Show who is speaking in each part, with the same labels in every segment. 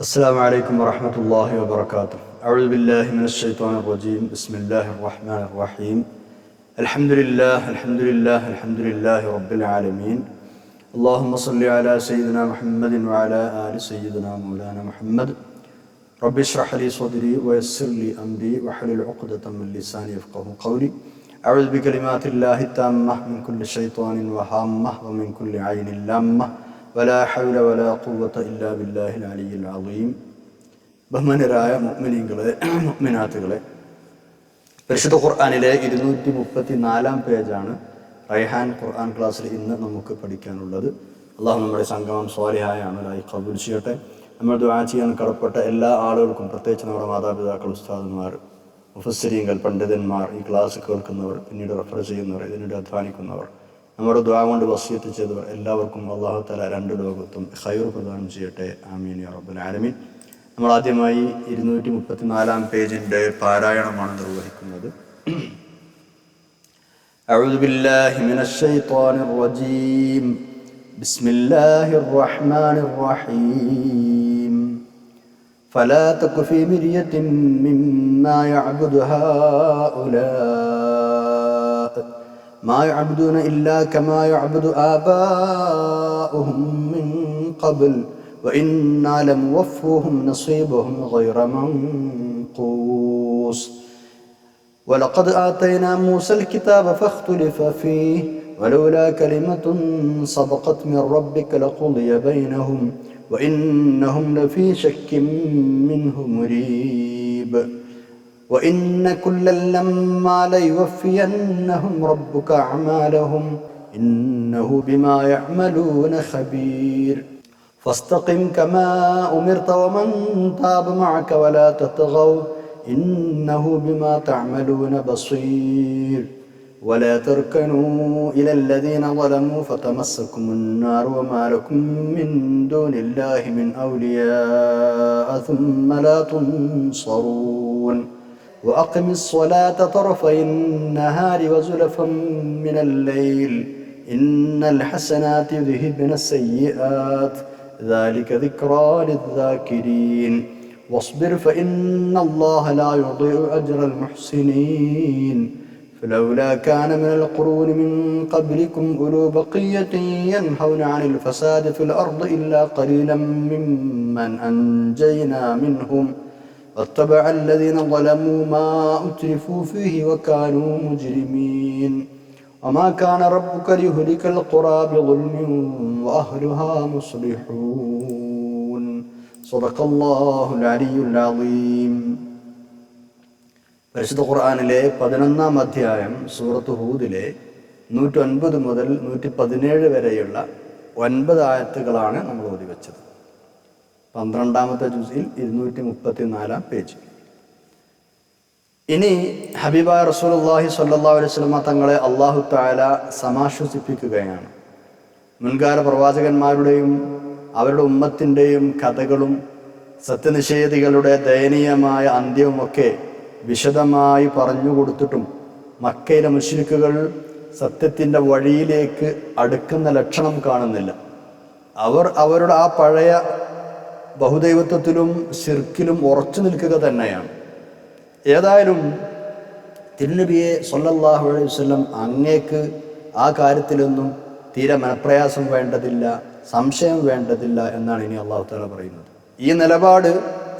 Speaker 1: السلام عليكم ورحمة الله وبركاته. أعوذ بالله من الشيطان الرجيم. بسم الله الرحمن الرحيم. الحمد لله رب العالمين. اللهم صل على سيدنا محمد وعلى آل سيدنا مولانا محمد. رب اشرح لي صدري ويسر لي أمري واحلل عقدة من لساني يفقهوا قولي. أعوذ بكلمات الله التامة من كل شيطان وهامة ومن كل عين لامة ولا حول ولا قوة إلا بالله العلي العظيم. ബഹുമാന്യരായ മുഅ്മിനീങ്ങളെ, മുഅ്മിനാത്തുകളെ, പരിശുദ്ധ ഖുർആനിലെ 234 പേജാണ് റൈഹാൻ ഖുർആൻ ക്ലാസ്സിൽ ഇന്ന് നമുക്ക് പഠിക്കാനുള്ളത്. അള്ളാഹു നമ്മുടെ സംഗമം സ്വാലിഹായ അമലായി ഖബൂൽ ചെയ്യട്ടെ. നമ്മൾ ദുആ ചെയ്യാൻ കടപ്പെട്ട എല്ലാ ആളുകൾക്കും, പ്രത്യേകിച്ച് നമ്മുടെ മാതാപിതാക്കൾ, ഉസ്താദന്മാർ, മുഫസ്സിരീങ്ങൾ, പണ്ഡിതന്മാർ, ഈ ക്ലാസ് കേൾക്കുന്നവർ, പിന്നീട് റെഫർ ചെയ്യുന്നവർ, ഇതിനോട് അധ്വാനിക്കുന്നവർ, നമ്മുടെ ദുആ കൊണ്ട് വസിയത്ത് ചെയ്തവർ എല്ലാവർക്കും അല്ലാഹു തആല രണ്ട് ലോകത്തും ഖൈർ പ്രദാനം ചെയ്യട്ടെ. ആമീൻ യാ റബ്ബൽ ആലമീൻ. നമ്മൾ ആദ്യമായി 234 പേജിന്റെ പാരായണമാണ് നിർവഹിക്കുന്നത്. അഊദു ബില്ലാഹി മിനശ് ശൈത്വാനിർ റജീം. ബിസ്മില്ലാഹിർ റഹ്മാനിർ റഹീം. ഫലാ തകു ഫീ മിർയത്തിൻ മിമ്മാ യഅബുദു ഹാഉലാ ما يعبدون إلا كما يعبد آباؤهم من قبل وإنا لموفوهم نصيبهم غير منقوص. ولقد آتينا موسى الكتاب فاختلف فيه ولولا كلمة سبقت من ربك لقضي بينهم وإنهم لفي شك منه مريب. وإن كلا لما ليوفينهم ربك أعمالهم إنه بما يعملون خبير. فاستقم كما أمرت ومن تاب معك ولا تطغوا إنه بما تعملون بصير. ولا تركنوا إلى الذين ظلموا فتمسكم النار وما لكم من دون الله من أولياء ثم لا تنصرون. وأقم الصلاة طرفي النهار وزلفا من الليل إن الحسنات يذهبن السيئات ذلك ذكرى للذاكرين. واصبر فإن الله لا يضيع أجر المحسنين. فلولا كان من القرون من قبلكم أولو بقية ينهون عن الفساد في الأرض إلا قليلا ممن أنجينا منهم واتبع الذين ظلموا ما أترفوا فيه وكانوا مجرمين. وما كان ربك ليهلك القرى بظلم وأهلها مصلحون. صدق الله العلي العظيم. പരിശുദ്ധ ഖുർആനിലെ 11-ാം അധ്യായം സൂറത്ത് ഹൂദിലെ 109 മുതൽ 117 വരെയുള്ള 9 ആയത്തുകളാണ് നമ്മൾ ഓതി വെച്ചത്. 12-ാമത്തെ ജുസിൽ 234 പേജ്. ഇനി ഹബീബായ റസൂലുള്ളാഹി സ്വല്ലല്ലാഹു അലൈഹി വസല്ലമ തങ്ങളെ അല്ലാഹു തആല സമാശ്വസിപ്പിക്കുകയാണ്. മുൻകാല പ്രവാചകന്മാരുടെയും അവരുടെ ഉമ്മത്തിൻ്റെയും കഥകളും സത്യനിഷേധികളുടെ ദയനീയമായ അന്ത്യവുമൊക്കെ വിശദമായി പറഞ്ഞു കൊടുത്തിട്ടും മക്കയിലെ മുശ്രിക്കുകൾ സത്യത്തിൻ്റെ വഴിയിലേക്ക് അടുക്കുന്ന ലക്ഷണം കാണുന്നില്ല. അവർ അവരുടെ ആ പഴയ ബഹുദൈവത്വത്തിലും ശിർക്കിലും ഉറച്ചു നിൽക്കുക തന്നെയാണ്. ഏതായാലും തിരുനബിയെ സ്വല്ലല്ലാഹു അലൈഹി വസല്ലം അങ്ങേക്ക് ആ കാര്യത്തിലൊന്നും തീരെ മനപ്രയാസം വേണ്ടതില്ല, സംശയം വേണ്ടതില്ല എന്നാണ് ഇനി അല്ലാഹു തആല പറയുന്നത്. ഈ നിലപാട്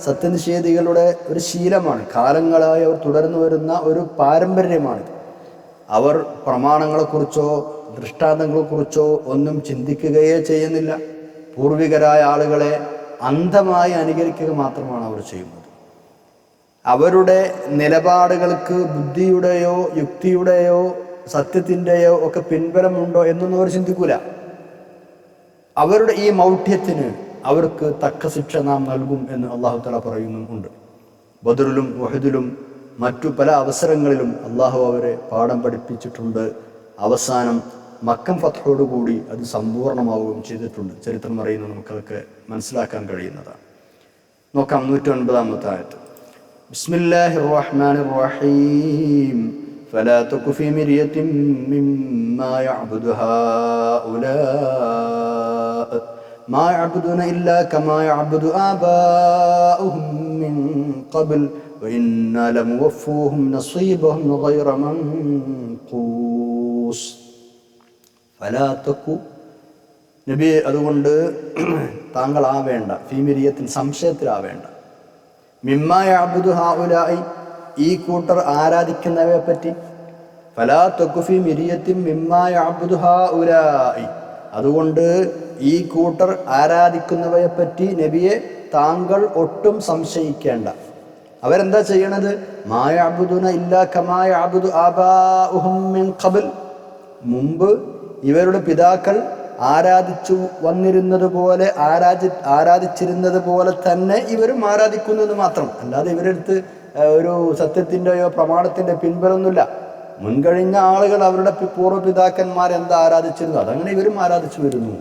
Speaker 1: സത്യനിഷേധികളുടെ ഒരു ശീലമാണ്. കാലങ്ങളായി അവർ തുടർന്നു വരുന്ന ഒരു പാരമ്പര്യമാണ്. അവർ പ്രമാണങ്ങളെക്കുറിച്ചോ ദൃഷ്ടാന്തങ്ങളെക്കുറിച്ചോ ഒന്നും ചിന്തിക്കുകയേ ചെയ്യുന്നില്ല. പൂർവികരായ ആളുകളെ അന്ധമായി അനുകരിക്കുക മാത്രമാണ് അവർ ചെയ്യുന്നത്. അവരുടെ നിലപാടുകൾക്ക് ബുദ്ധിയുടെയോ യുക്തിയുടെയോ സത്യത്തിൻ്റെയോ ഒക്കെ പിൻബലമുണ്ടോ എന്നൊന്നും അവർ ചിന്തിക്കൂല. അവരുടെ ഈ മൗഢ്യത്തിന് അവർക്ക് തക്ക ശിക്ഷ നാം നൽകും എന്ന് അല്ലാഹു തആല പറയുന്നുമുണ്ട്. ബദറിലും ഉഹദിലും മറ്റു പല അവസരങ്ങളിലും അല്ലാഹു അവരെ പാഠം പഠിപ്പിച്ചിട്ടുണ്ട്. അവസാനം മക്കം ഫത്ഹോടുകൂടി അത് സമ്പൂർണ്ണമാവുകയും ചെയ്തിട്ടുണ്ട്. ചരിത്രം അറിയുന്ന നമുക്കതൊക്കെ മനസ്സിലാക്കാൻ കഴിയുന്നതാണ്. നോക്കാം 109-ാമത്തെ ആയത്ത്. ബിസ്മില്ലാഹിർ റഹ്മാനിർ റഹീം. ഫലാ തകു ഫീ മിർയത്തിൻ മിമ്മാ യഅബുദു ഹാഉലാ മാ യഅ്ബുദൂന ഇല്ലാ കമാ യഅ്ബുദു ആബാഉഹും മിൻ ഖബ്ൽ വഇന്നാ ലമുവഫൂഹും നസീബഹും ഗൈറ മൻഖൂസ്. ഫലാ തഖു, നബി അതുകൊണ്ട് താങ്കളാവേണ്ട, ഫീമിരിയത്തിൽ സംശയത്തിലാവേണ്ട, മിമ്മാ യഅ്ബുദു ഹൗലായി ഈ കൂട്ടർ ആരാധിക്കുന്നവയെ പറ്റി, ഫലാ തഖു ഫീ മിരിയത്തിൻ മിമ്മാ യഅ്ബുദു ഹൗലായി, അതുകൊണ്ട് ഈ കൂട്ടർ ആരാധിക്കുന്നവയെ പറ്റി നബിയെ താങ്കൾ ഒട്ടും സംശയിക്കേണ്ട. അവരെന്താ ചെയ്യണത്? മാ യഅ്ബുദൂന ഇല്ലാ കമാ യഅ്ബുദു ആബാഉഹും മിൻ ഖബ്ൽ, മുമ്പ് ഇവരുടെ പിതാക്കൾ ആരാധിച്ചു വന്നിരുന്നത് പോലെ ആരാധിച്ചിരുന്നത് പോലെ തന്നെ ഇവരും ആരാധിക്കുന്നത് മാത്രം. അല്ലാതെ ഇവരെടുത്ത് ഒരു സത്യത്തിൻ്റെയോ പ്രമാണത്തിൻ്റെ പിൻബലമൊന്നുമില്ല. മുൻകഴിഞ്ഞ ആളുകൾ അവരുടെ പൂർവ്വപിതാക്കന്മാർ എന്താ ആരാധിച്ചിരുന്നു അതങ്ങനെ ഇവരും ആരാധിച്ചു വരുന്നു,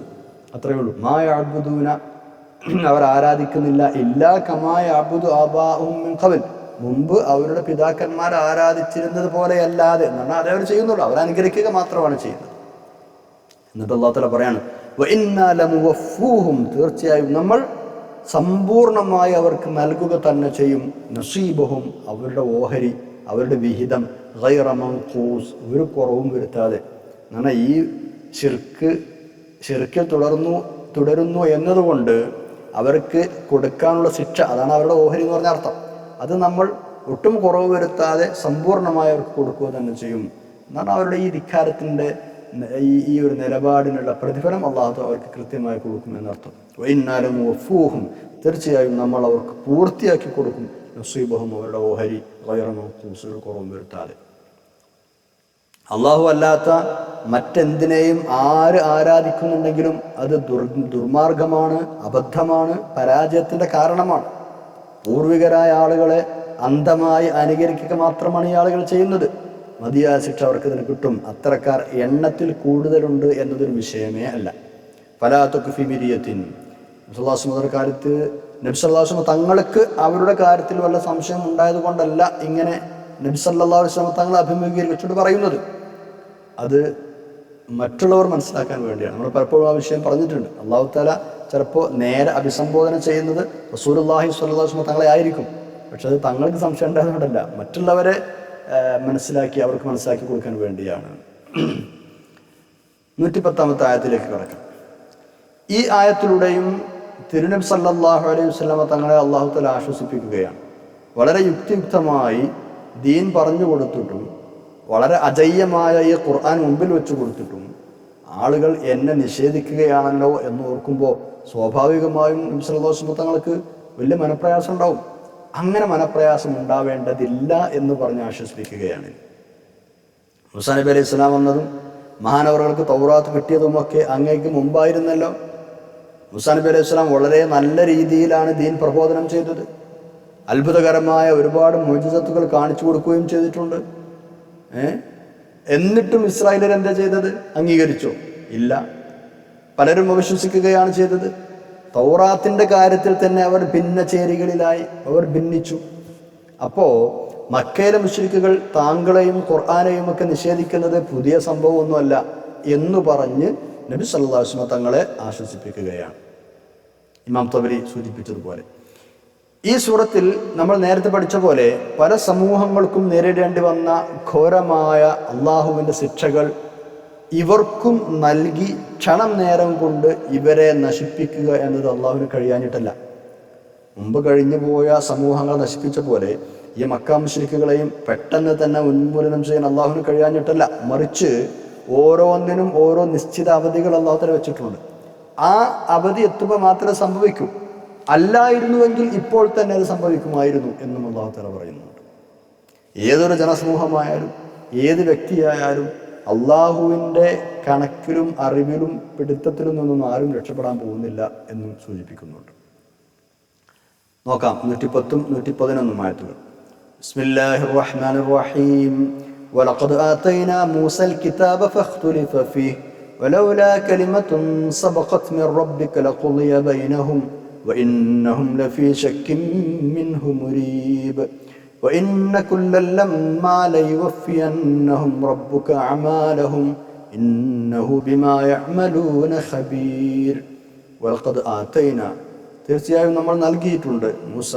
Speaker 1: അത്രയേ ഉള്ളൂ. മാ യഅ്ബുദൂന, അവർ ആരാധിക്കുന്നില്ല, ഇല്ലാ കമാ യഅ്ബുദു ആബാഉഹും മിൻ ഖബ്ൽ, മുമ്പ് അവരുടെ പിതാക്കന്മാർ ആരാധിച്ചിരുന്നത് പോലെയല്ലാതെ എന്ന് പറഞ്ഞാൽ അതേ അവർ ചെയ്യുന്നുള്ളൂ, അവർ അനുഗ്രഹിക്കുക മാത്രമാണ് ചെയ്യുന്നത്. എന്നിട്ട് അല്ലാഹു തആല പറയാണ്, വഇന്നാ ലമുവഫൂഹും, തീർച്ചയായും നമ്മൾ സമ്പൂർണമായി അവർക്ക് നൽകുക തന്നെ ചെയ്യും, നസീബഹും, അവരുടെ ഓഹരി, അവരുടെ വിഹിതം, ഗൈറ മൻഖൂസ്, ഒരു കുറവും വരുത്താതെ. എന്നാൽ ഈ ശിർക്കിൽ തുടരുന്നു എന്നതുകൊണ്ട് അവർക്ക് കൊടുക്കാനുള്ള ശിക്ഷ, അതാണ് അവരുടെ ഓഹരി എന്ന് പറഞ്ഞ അർത്ഥം. അത് നമ്മൾ ഒട്ടും കുറവ് വരുത്താതെ സമ്പൂർണമായി അവർക്ക് കൊടുക്കുക തന്നെ ചെയ്യും എന്നാണ് അവരുടെ ഈ ധിക്കാരത്തിൻ്റെ ഈ ഒരു നിലപാടിനുള്ള പ്രതിഫലം അല്ലാഹു അവർക്ക് കൃത്യമായി കൊടുക്കുമെന്നർത്ഥം. വഇന്നാലും വഫൂഹും, തീർച്ചയായും നമ്മൾ അവർക്ക് പൂർത്തിയാക്കി കൊടുക്കും, നസീബഹും, അവരുടെ ഓഹരി, ഗൈറ മൻഖൂസ്, ഒരു കുറവും വരുത്താതെ. അള്ളാഹു അല്ലാത്ത മറ്റെന്തിനേയും ആര് ആരാധിക്കുന്നുണ്ടെങ്കിലും അത് ദുർമാർഗമാണ്, അബദ്ധമാണ്, പരാജയത്തിൻ്റെ കാരണമാണ്. പൂർവികരായ ആളുകളെ അന്ധമായി അനുകരിക്കുക മാത്രമാണ് ഈ ആളുകൾ ചെയ്യുന്നത്. മതിയായ ശിക്ഷ അവർക്ക് ഇതിന് കിട്ടും. അത്തരക്കാർ എണ്ണത്തിൽ കൂടുതലുണ്ട് എന്നതൊരു വിഷയമേ അല്ല. ഫലാ തഖു ഫീ മിരിയത്തിൻ, നബി സല്ലല്ലാഹു അലൈഹി വസല്ലം കാര്യത്തിൽ നബി സല്ലല്ലാഹു അലൈഹി വസല്ലം തങ്ങൾക്ക് അവരുടെ കാര്യത്തിൽ വല്ല സംശയം ഉണ്ടായത് കൊണ്ടല്ല ഇങ്ങനെ നബി സല്ലല്ലാഹു അലൈഹി വസല്ലം തങ്ങളെ അഭിമുഖീകരിച്ചിട്ട് പറയുന്നത്. അത് മറ്റുള്ളവർ മനസ്സിലാക്കാൻ വേണ്ടിയാണ്. നമ്മൾ പലപ്പോഴും ആ വിഷയം പറഞ്ഞിട്ടുണ്ട്. അല്ലാഹു തആല ചിലപ്പോൾ നേരെ അഭിസംബോധന ചെയ്യുന്നത് റസൂലുള്ളാഹി സ്വല്ലല്ലാഹു അലൈഹി വസല്ലം തങ്ങളെ ആയിരിക്കും. പക്ഷെ അത് തങ്ങൾക്ക് സംശയം ഉണ്ടായതുകൊണ്ടല്ല, മറ്റുള്ളവരെ അവർക്ക് മനസ്സിലാക്കി കൊടുക്കാൻ വേണ്ടിയാണ്. 110-ാമത്തെ ആയത്തിലേക്ക് കടക്കാം. ഈ ആയത്തിലൂടെയും തിരുനബി സല്ലല്ലാഹു അലൈഹി വസല്ലം തങ്ങളെ അല്ലാഹു തആല ആശ്വസിപ്പിക്കുകയാണ്. വളരെ യുക്തിയുക്തമായി ദീൻ പറഞ്ഞു കൊടുത്തിട്ടും വളരെ അജയ്യമായ ഈ ഖുർആൻ മുമ്പിൽ വെച്ച് കൊടുത്തിട്ടും ആളുകൾ എന്നെ നിഷേധിക്കുകയാണല്ലോ എന്ന് ഓർക്കുമ്പോൾ സ്വാഭാവികമായും നബി സല്ലല്ലാഹു അലൈഹി വസല്ലം തങ്ങൾക്ക് വലിയ മനപ്രയാസം ഉണ്ടാവും. അങ്ങനെ മനപ്രയാസം ഉണ്ടാവേണ്ടതില്ല എന്ന് പറഞ്ഞ് ആശ്വസിപ്പിക്കുകയാണ്. മൂസാ നബി അലൈഹി സ്വലാം വന്നതും മഹാനവറുകൾക്ക് തൗറാത്ത് കിട്ടിയതുമൊക്കെ അങ്ങേക്ക് മുമ്പായിരുന്നല്ലോ. മൂസാ നബി അലൈഹി സ്വലാം വളരെ നല്ല രീതിയിലാണ് ദീൻ പ്രബോധനം ചെയ്തത്. അത്ഭുതകരമായ ഒരുപാട് മുഅ്ജിസത്തുകൾ കാണിച്ചു കൊടുക്കുകയും ചെയ്തിട്ടുണ്ട്. എന്നിട്ടും ഇസ്രായേലർ എന്താ ചെയ്തത്? അംഗീകരിച്ചോ? ഇല്ല. പലരും അവിശ്വസിക്കുകയാണ് ചെയ്തത്. തൗറാത്തിൻ്റെ കാര്യത്തിൽ തന്നെ അവർ ഭിന്നചേരികളിലായി, അവർ ഭിന്നിച്ചു. അപ്പോൾ മക്കയിലെ മുശ്രിക്കുകൾ താങ്കളെയും ഖുർആനെയും ഒക്കെ നിഷേധിക്കുന്നത് പുതിയ സംഭവമൊന്നുമല്ല എന്ന് പറഞ്ഞ് നബി സല്ലല്ലാഹു അലൈഹി വസല്ലം തങ്ങളെ ആശ്വസിപ്പിക്കുകയാണ്. ഇമാം തബരി സൂചിപ്പിച്ചതുപോലെ ഈ സൂറത്തിൽ നമ്മൾ നേരത്തെ പഠിച്ച പോലെ പല സമൂഹങ്ങൾക്കും നേരിടേണ്ടി വന്ന ഘോരമായ അള്ളാഹുവിൻ്റെ ശിക്ഷകൾ ഇവർക്കും നൽകി ക്ഷണം നേരം കൊണ്ട് ഇവരെ നശിപ്പിക്കുക എന്നത് അള്ളാഹുവിന് കഴിയാഞ്ഞിട്ടല്ല. മുമ്പ് കഴിഞ്ഞു പോയ സമൂഹങ്ങൾ നശിപ്പിച്ച പോലെ ഈ മക്ക മുശ്രിക്കുകളെയും പെട്ടെന്ന് തന്നെ ഉന്മൂലനം ചെയ്യാൻ അള്ളാഹുവിന് കഴിയാഞ്ഞിട്ടല്ല. മറിച്ച് ഓരോന്നിനും ഓരോ നിശ്ചിത അവധികൾ അള്ളാഹു തആല വെച്ചിട്ടുണ്ട്. ആ അവധി എത്തുമ്പോൾ മാത്രമേ സംഭവിക്കൂ. അല്ലായിരുന്നുവെങ്കിൽ ഇപ്പോൾ തന്നെ അത് സംഭവിക്കുമായിരുന്നു എന്നും അള്ളാഹു തആല പറയുന്നുണ്ട്. ഏതൊരു ജനസമൂഹമായാലും ഏത് വ്യക്തിയായാലും അള്ളാഹുവിൻ്റെ കണക്കിലും അറിവിലും പിടുത്തത്തിലും നിന്നും ആരും രക്ഷപ്പെടാൻ പോകുന്നില്ല എന്നും സൂചിപ്പിക്കുന്നുണ്ട്. നോക്കാം 110ഉം 111ഉം ആയത്തുകൾ. ബിസ്മില്ലാഹിർ റഹ്മാനിർ റഹീം. വലഖദ് ആതൈനാ മൂസൽ കിതാബ ഫഖ്തുലിഫ ഫീഹി വലൗലാ കലിമത്തുൻ സബഖത് മിർ റബ്ബിക ലഖുദിയ ബൈനഹും വഇന്നഹും ലഫീ ശക്കിൻ മിൻഹു മുരീബ് وإن كلا لما ليوفينهم ربك أعمالهم إنه بما يعملون خبير. വൽഖദ് ആതൈന, തീർച്ചയായും നമ്മൾ നൽകിയിട്ടുണ്ട് മൂസ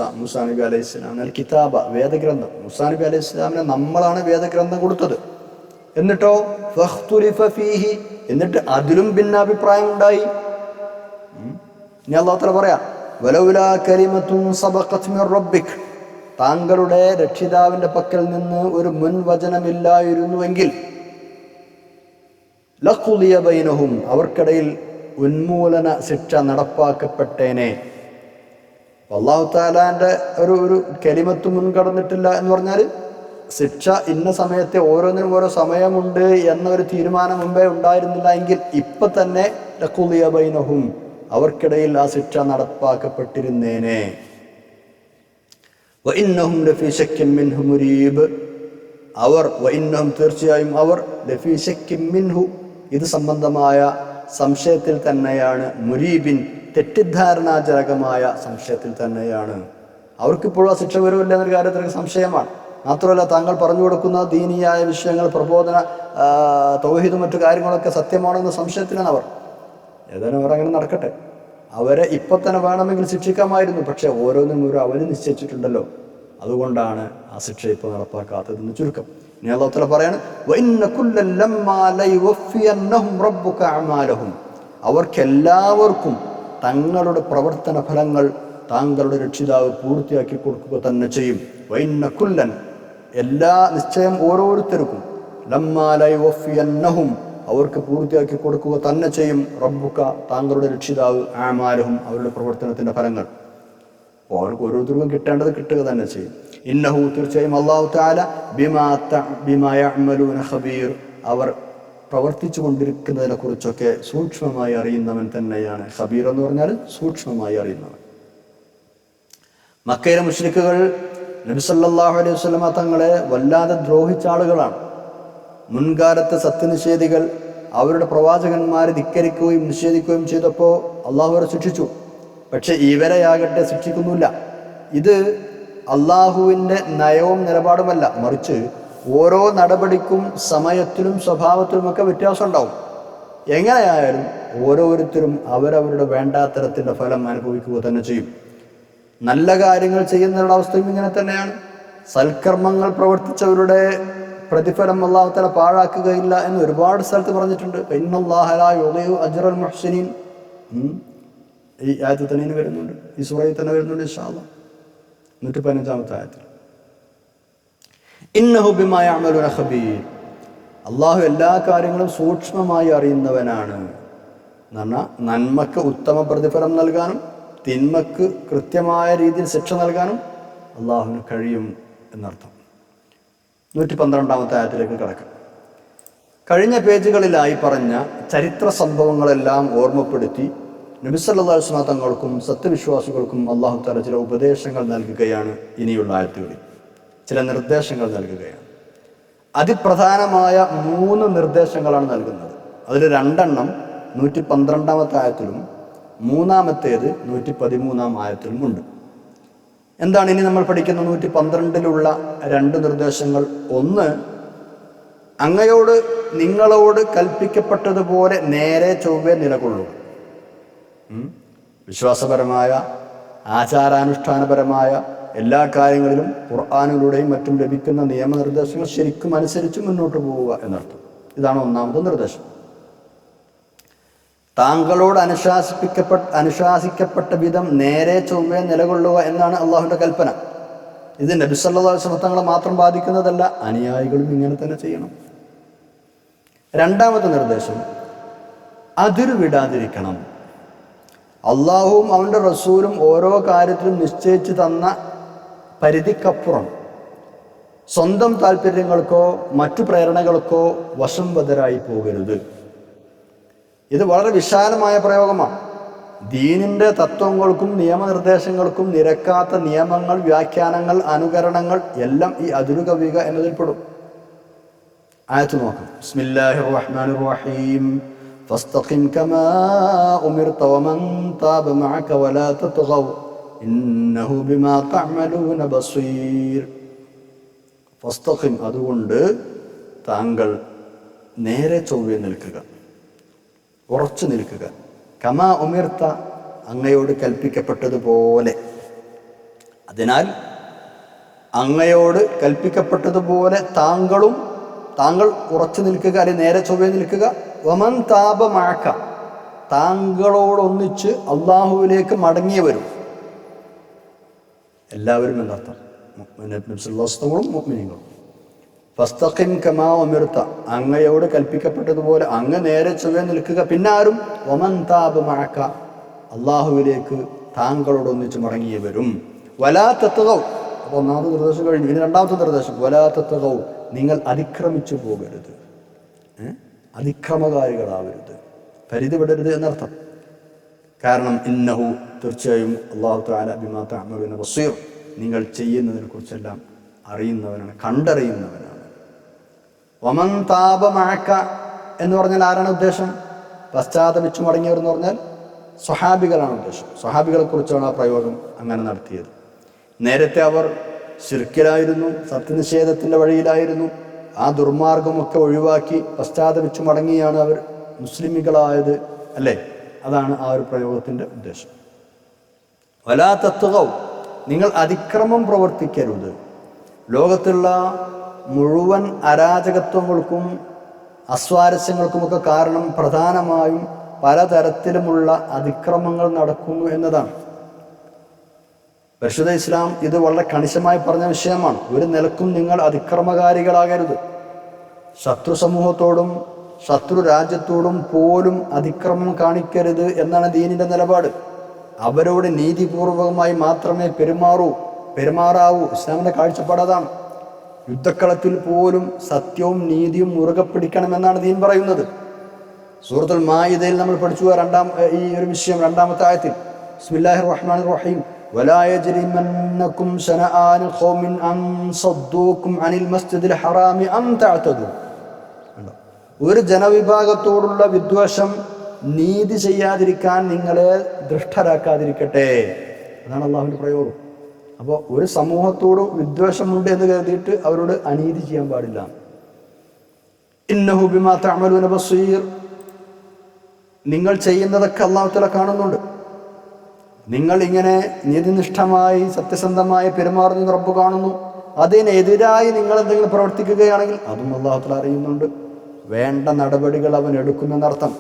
Speaker 1: നബി അലൈഹി ഇസ്ലാമിന് അൽ കിതാബ, വേദഗ്രന്ഥം. മൂസാ നബി അലൈഹി ഇസ്ലാമിനെ നമ്മളാണ് വേദഗ്രന്ഥം കൊടുത്തത്. എന്നിട്ടോ ഫഖ്തുലിഫ ഫീഹി, എന്നിട്ട് അതിലും ഭിന്നാഭിപ്രായം ഉണ്ടായി. ഇനി അല്ലാഹു തആല പറയാ, വലൗലാ കലിമത്തുൻ സബഖത് മിർ റബ്ബിക്, താങ്കളുടെ രക്ഷിതാവിന്റെ പക്കൽ നിന്ന് ഒരു മുൻവചനമില്ലായിരുന്നുവെങ്കിൽ ലഖുലിയ ബൈനഹും, അവർക്കിടയിൽ ഉന്മൂലന ശിക്ഷ നടപ്പാക്കപ്പെട്ടേനെ. അല്ലാഹു തആലാന്റെ ഒരു കലിമത്ത് മുൻകടന്നിട്ടില്ല എന്ന് പറഞ്ഞാൽ ശിക്ഷ ഇന്ന സമയത്തെ ഓരോന്നിനും ഓരോ സമയമുണ്ട് എന്നൊരു തീരുമാനം മുമ്പേ ഉണ്ടായിരുന്നില്ല എങ്കിൽ ഇപ്പൊ തന്നെ ലഖുലിയ ബൈനഹും, അവർക്കിടയിൽ ആ ശിക്ഷ നടപ്പാക്കപ്പെട്ടിരുന്നേനെ. വഇന്നഹും ലഫീ ശക്കിൻ മിൻഹു മുരീബ്, വഇന്നഹും തീർച്ചയായും അവർ ലഫീ ശക്കിൻ മിൻഹു, ഇത് സംബന്ധമായ സംശയത്തിൽ തന്നെയാണ്. മുരീബിൻ, തെറ്റിദ്ധാരണാജനകമായ സംശയത്തിൽ തന്നെയാണ്. അവർക്കിപ്പോഴും ആ ശിക്ഷ വരുമില്ല എന്നൊരു കാര്യത്തിലേക്ക് സംശയമാണ്. മാത്രമല്ല, താങ്കൾ പറഞ്ഞു കൊടുക്കുന്ന ദീനിയായ വിഷയങ്ങൾ, പ്രബോധന, തൗഹീദും മറ്റു കാര്യങ്ങളൊക്കെ സത്യമാണെന്ന സംശയത്തിലാണ് അവർ. ഏതായാലും അവർ അങ്ങനെ നടക്കട്ടെ. അവരെ ഇപ്പൊ തന്നെ വേണമെങ്കിൽ ശിക്ഷിക്കാമായിരുന്നു. പക്ഷെ ഓരോന്നും ഒരു അവധി നിശ്ചയിച്ചിട്ടുണ്ടല്ലോ, അതുകൊണ്ടാണ് ആ ശിക്ഷ ഇപ്പോൾ നടപ്പാക്കാത്തതെന്ന് ചുരുക്കം. ഇനി അല്ലാഹു തആല പറയാണ്, വഇന്ന കുല്ലൻ ലമ്മാ ലയുവഫിയന്നഹും റബ്ബുക അഅമാലഹും, അവർക്കെല്ലാവർക്കും തങ്ങളുടെ പ്രവർത്തന ഫലങ്ങൾ താങ്കളുടെ രക്ഷിതാവ് പൂർത്തിയാക്കി കൊടുക്കുക തന്നെ ചെയ്യും. വഇന്ന കുല്ലൻ, എല്ലാ നിശ്ചയം ഓരോരുത്തർക്കും, ലമ്മാ ലയുവഫിയന്നഹും, അവർക്ക് പൂർത്തിയാക്കി കൊടുക്കുക തന്നെ ചെയ്യും. റബ്ബുക, താങ്കളുടെ രക്ഷിതാവ്, അഅമാലഹും, അവരുടെ പ്രവർത്തനത്തിന്റെ ഫലങ്ങൾ. അപ്പോൾ അവർക്ക് ഓരോരുത്തർക്കും കിട്ടേണ്ടത് കിട്ടുക തന്നെ ചെയ്യും. ഇന്നഹു, തീർച്ചയായും അല്ലാഹു തആല ബിമാ യഅമലൂന ഖബീർ, അവർ പ്രവർത്തിച്ചു കൊണ്ടിരിക്കുന്നതിനെ കുറിച്ചൊക്കെ സൂക്ഷ്മമായി അറിയുന്നവൻ തന്നെയാണ്. ഖബീർ എന്ന് പറഞ്ഞാൽ സൂക്ഷ്മമായി അറിയുന്നവൻ. മക്കയിലെ മുശ്രിക്കുകൾ നബി സല്ലല്ലാഹു അലൈഹി വസല്ലമ തങ്ങളെ വല്ലാതെ ദ്രോഹിച്ച ആളുകളാണ്. മുൻകാലത്തെ സത്യനിഷേധികൾ അവരുടെ പ്രവാചകന്മാരെ ധിക്കരിക്കുകയും നിഷേധിക്കുകയും ചെയ്തപ്പോൾ അള്ളാഹു അവരെ ശിക്ഷിച്ചു. പക്ഷെ ഇവരെയാകട്ടെ ശിക്ഷിക്കുന്നില്ല. ഇത് അള്ളാഹുവിൻ്റെ നയവും നിലപാടുമല്ല, മറിച്ച് ഓരോ നടപടിക്കും സമയത്തിലും സ്വഭാവത്തിലുമൊക്കെ വ്യത്യാസം ഉണ്ടാവും. എങ്ങനെയായാലും ഓരോരുത്തരും അവരവരുടെ വേണ്ടാത്തരത്തിൻ്റെ ഫലം അനുഭവിക്കുക തന്നെ ചെയ്യും. നല്ല കാര്യങ്ങൾ ചെയ്യുന്നവരുടെ അവസ്ഥയും ഇങ്ങനെ തന്നെയാണ്. സൽക്കർമ്മങ്ങൾ പ്രവർത്തിച്ചവരുടെ പ്രതിഫലം അല്ലാഹു തആല പാഴാക്കുകയില്ല എന്ന് ഒരുപാട് സ്ഥലത്ത് പറഞ്ഞിട്ടുണ്ട്. ഇന്നല്ലാഹ ലാ യുളീഉ അജ്റൽ മുഹ്സിനീൻ, ഈ ആയത്തിൽ തന്നെ വരുന്നുണ്ട്, ഈ സൂറയിൽ തന്നെ വരുന്നുണ്ട് ഇൻഷാ അല്ലാഹ്. 115-ാമത്തെ ആയത്തിൽ ഇന്നഹു ബിമാ യഅമലൂന ഖബീർ, അള്ളാഹു എല്ലാ കാര്യങ്ങളും സൂക്ഷ്മമായി അറിയുന്നവനാണ് എന്ന് പറഞ്ഞാൽ നന്മക്ക് ഉത്തമ പ്രതിഫലം നൽകാനും തിന്മക്ക് കൃത്യമായ രീതിയിൽ ശിക്ഷ നൽകാനും അള്ളാഹുവിന് കഴിയും എന്നർത്ഥം. 112-ാമത്തെ ആയത്തിലേക്ക് കടക്കാം. കഴിഞ്ഞ പേജുകളിലായി പറഞ്ഞ ചരിത്ര സംഭവങ്ങളെല്ലാം ഓർമ്മപ്പെടുത്തി നബി സല്ലല്ലാഹു അലൈഹി വസല്ലം തങ്ങൾക്കും സത്യവിശ്വാസികൾക്കും അല്ലാഹു തആല ചില ഉപദേശങ്ങൾ നൽകുകയാണ്. ഇനിയുള്ള ആയത്തുകളിൽ ചില നിർദ്ദേശങ്ങൾ നൽകുകയാണ്. അതിപ്രധാനമായ 3 നിർദ്ദേശങ്ങളാണ് നൽകുന്നത്. അതിൽ 2 112-ാമത്തെ ആയത്തിലും 3-ാമത്തേത് 113-ാം ആയത്തിലും ഉണ്ട്. എന്താണ് ഇനി നമ്മൾ പഠിക്കുന്ന 112-ലുള്ള 2 നിർദ്ദേശങ്ങൾ? ഒന്ന്, അങ്ങയോട് നിങ്ങളോട് കൽപ്പിക്കപ്പെട്ടതുപോലെ നേരെ ചൊവ്വേ നിലകൊള്ളുക. വിശ്വാസപരമായ ആചാരാനുഷ്ഠാനപരമായ എല്ലാ കാര്യങ്ങളിലും ഖുർആനിലൂടെയും മറ്റും ലഭിക്കുന്ന നിയമനിർദ്ദേശങ്ങൾ ശരിക്കും അനുസരിച്ച് മുന്നോട്ട് പോവുക എന്നർത്ഥം. ഇതാണ് 1-ാമത്തെ നിർദ്ദേശം. താങ്കളോട് അനുശാസിക്കപ്പെട്ട വിധം നേരെ ചൊവ്വേ നിലകൊള്ളുക എന്നാണ് അള്ളാഹുവിൻ്റെ കൽപ്പന. ഇത് നബി സല്ലല്ലാഹു അലൈഹി വസല്ലം തങ്ങളെ മാത്രം ബാധിക്കുന്നതല്ല, അനുയായികളും ഇങ്ങനെ തന്നെ ചെയ്യണം. 2-ാമത്തെ നിർദ്ദേശം, അതിര് വിടാതിരിക്കണം. അള്ളാഹുവും അവൻ്റെ റസൂലും ഓരോ കാര്യത്തിലും നിശ്ചയിച്ചു തന്ന പരിധിക്കപ്പുറം സ്വന്തം താല്പര്യങ്ങൾക്കോ മറ്റു പ്രേരണകൾക്കോ വശംവദരായി പോകരുത്. ഇത് വളരെ വിശാലമായ പ്രയോഗമാണ്. ദീനിൻ്റെ തത്വങ്ങൾക്കും നിയമനിർദ്ദേശങ്ങൾക്കും നിരക്കാത്ത നിയമങ്ങൾ, വ്യാഖ്യാനങ്ങൾ, അനുകരണങ്ങൾ എല്ലാം ഈ അതിരുകവിക എന്നതിൽപ്പെടും. ആയത്ത് നോക്കാം. ബിസ്മില്ലാഹിർ റഹ്മാനിർ റഹീം. ഫസ്തഖിം കമാ ഉമിർത വമൻ താബ മഅക വലാ തത്ഗൗ ഇന്നഹു ബിമാ തഅമലൂന ബസീർ. ഫസ്തഖിം, അതുകൊണ്ട് താങ്കൾ നേരെ ചൊവ്വേ നിൽക്കുക, ഉറച്ചു നിൽക്കുക. കമാ ഉമിർത്ത, അങ്ങയോട് കൽപ്പിക്കപ്പെട്ടതുപോലെ. അതിനാൽ അങ്ങയോട് കൽപ്പിക്കപ്പെട്ടതുപോലെ താങ്കൾ ഉറച്ചു നിൽക്കുക, അല്ലെങ്കിൽ നേരെ ചൊവ്വേ നിൽക്കുക. വമൻ താപ മഅക, താങ്കളോടൊന്നിച്ച് അള്ളാഹുവിലേക്ക് മടങ്ങിയവരും, എല്ലാവരും എന്നർത്ഥം, മുഅ്മിനീങ്ങളും. ഫസ്തഖിം കമാ ഉമിർത, അങ്ങയോട് കൽപ്പിക്കപ്പെട്ടതുപോലെ അങ്ങ് നേരെ ചൊവ്വേ നിൽക്കുക. പിന്നെ ആരും വമൻ താപ മഅക, അള്ളാഹുവിലേക്ക് താങ്കളോടൊന്നിച്ച് മടങ്ങിയവരും. വലാ തത്ഗൗ, അപ്പോൾ ഒന്നാമത്തെ നിർദ്ദേശം കഴിഞ്ഞു. ഇനി രണ്ടാമത്തെ നിർദ്ദേശം, വലാ തത്ഗൗ, നിങ്ങൾ അതിക്രമിച്ചു പോകരുത്, അതിക്രമകാരികളാവരുത്, പരിധി വിടരുത് എന്നർത്ഥം. കാരണം ഇന്നഹു, തീർച്ചയായും അല്ലാഹു തആല ബിമാ തഅമലൂന ബസീർ, നിങ്ങൾ ചെയ്യുന്നതിനെ കുറിച്ചെല്ലാം അറിയുന്നവനാണ്, കണ്ടറിയുന്നവനാണ്. വമൻ താപ മഅക എന്ന് പറഞ്ഞാൽ ആരാണ് ഉദ്ദേശം? പശ്ചാത്തപിച്ചു മടങ്ങിയവർ എന്ന് പറഞ്ഞാൽ സ്വഹാബികളാണ് ഉദ്ദേശം. സ്വഹാബികളെ കുറിച്ചാണ് ആ പ്രയോഗം അങ്ങനെ നടത്തിയത്. നേരത്തെ അവർ ശിർക്കിലായിരുന്നു, സത്യനിഷേധത്തിൻ്റെ വഴിയിലായിരുന്നു. ആ ദുർമാർഗമൊക്കെ ഒഴിവാക്കി പശ്ചാത്തപിച്ചു മടങ്ങിയാണ് അവർ മുസ്ലിമികളായത്, അല്ലേ? അതാണ് ആ ഒരു പ്രയോഗത്തിൻ്റെ ഉദ്ദേശം. വലാ തത്ഗൗ, നിങ്ങൾ അതിക്രമം പ്രവർത്തിക്കരുത്. ലോകത്തുള്ള മുഴുവൻ അരാജകത്വങ്ങൾക്കും അസ്വാരസ്യങ്ങൾക്കുമൊക്കെ കാരണം പ്രധാനമായും പലതരത്തിലുമുള്ള അതിക്രമങ്ങൾ നടക്കുന്നു എന്നതാണ്. പരിശുദ്ധ ഇസ്ലാം ഇത് വളരെ കണിശമായി പറഞ്ഞ വിഷയമാണ്. ഒരു നിലക്കും നിങ്ങൾ അതിക്രമകാരികളാകരുത്. ശത്രു സമൂഹത്തോടും ശത്രു രാജ്യത്തോടും പോലും അതിക്രമം കാണിക്കരുത് എന്നാണ് ദീനിൻ്റെ നിലപാട്. അവരോട് നീതിപൂർവകമായി മാത്രമേ പെരുമാറാവൂ. ഇസ്ലാമിൻ്റെ കാഴ്ചപ്പാട് അതാണ്. യുദ്ധക്കളത്തിൽ പോലും സത്യവും നീതിയും മുറുകെ പിടിക്കണമെന്നാണ് ദീൻ പറയുന്നത്. സൂറത്തുൽ മാഇദയിൽ നമ്മൾ പഠിച്ചു ഈ ഒരു വിഷയം രണ്ടാമത്തെ ആയത്തിൽ. ബിസ്മില്ലാഹിർ റഹ്മാനിർ റഹീം. വലാ യജ്രിമന്നകും ശനആനു ഖൗമിൻ അൻ സദ്ദൂകും അനിൽ മസ്ജിദിൽ ഹറാമി അൻ തഅതദു. ഒരു ജനവിഭാഗത്തോടുള്ള വിദ്വേഷം നീതി ചെയ്യാതിരിക്കാൻ നിങ്ങളെ ദൃഷ്ടരാക്കാതിരിക്കട്ടെ. അതാണ് അള്ളാഹുവിൻ്റെ പ്രയോഗം. അപ്പോൾ ഒരു സമൂഹത്തോട് വിദ്വേഷമുണ്ട് എന്ന് കരുതിയിട്ട് അവരോട് അനീതി ചെയ്യാൻ പാടില്ല. ഇന്നഹു ബിമാ തഅമലൂന ബസീർ, നിങ്ങൾ ചെയ്യുന്നതൊക്കെ അല്ലാഹു തആല കാണുന്നുണ്ട്. നിങ്ങൾ ഇങ്ങനെ നീതിനിഷ്ഠമായി സത്യസന്ധമായി പെരുമാറുന്ന റബ്ബ് കാണുന്നു. അതിനെതിരായി നിങ്ങൾ എന്തെങ്കിലും പ്രവർത്തിക്കുകയാണെങ്കിൽ അതും അല്ലാഹു തആല അറിയുന്നുണ്ട്. വേണ്ട നടപടികൾ അവൻ എടുക്കുമെന്നർത്ഥം.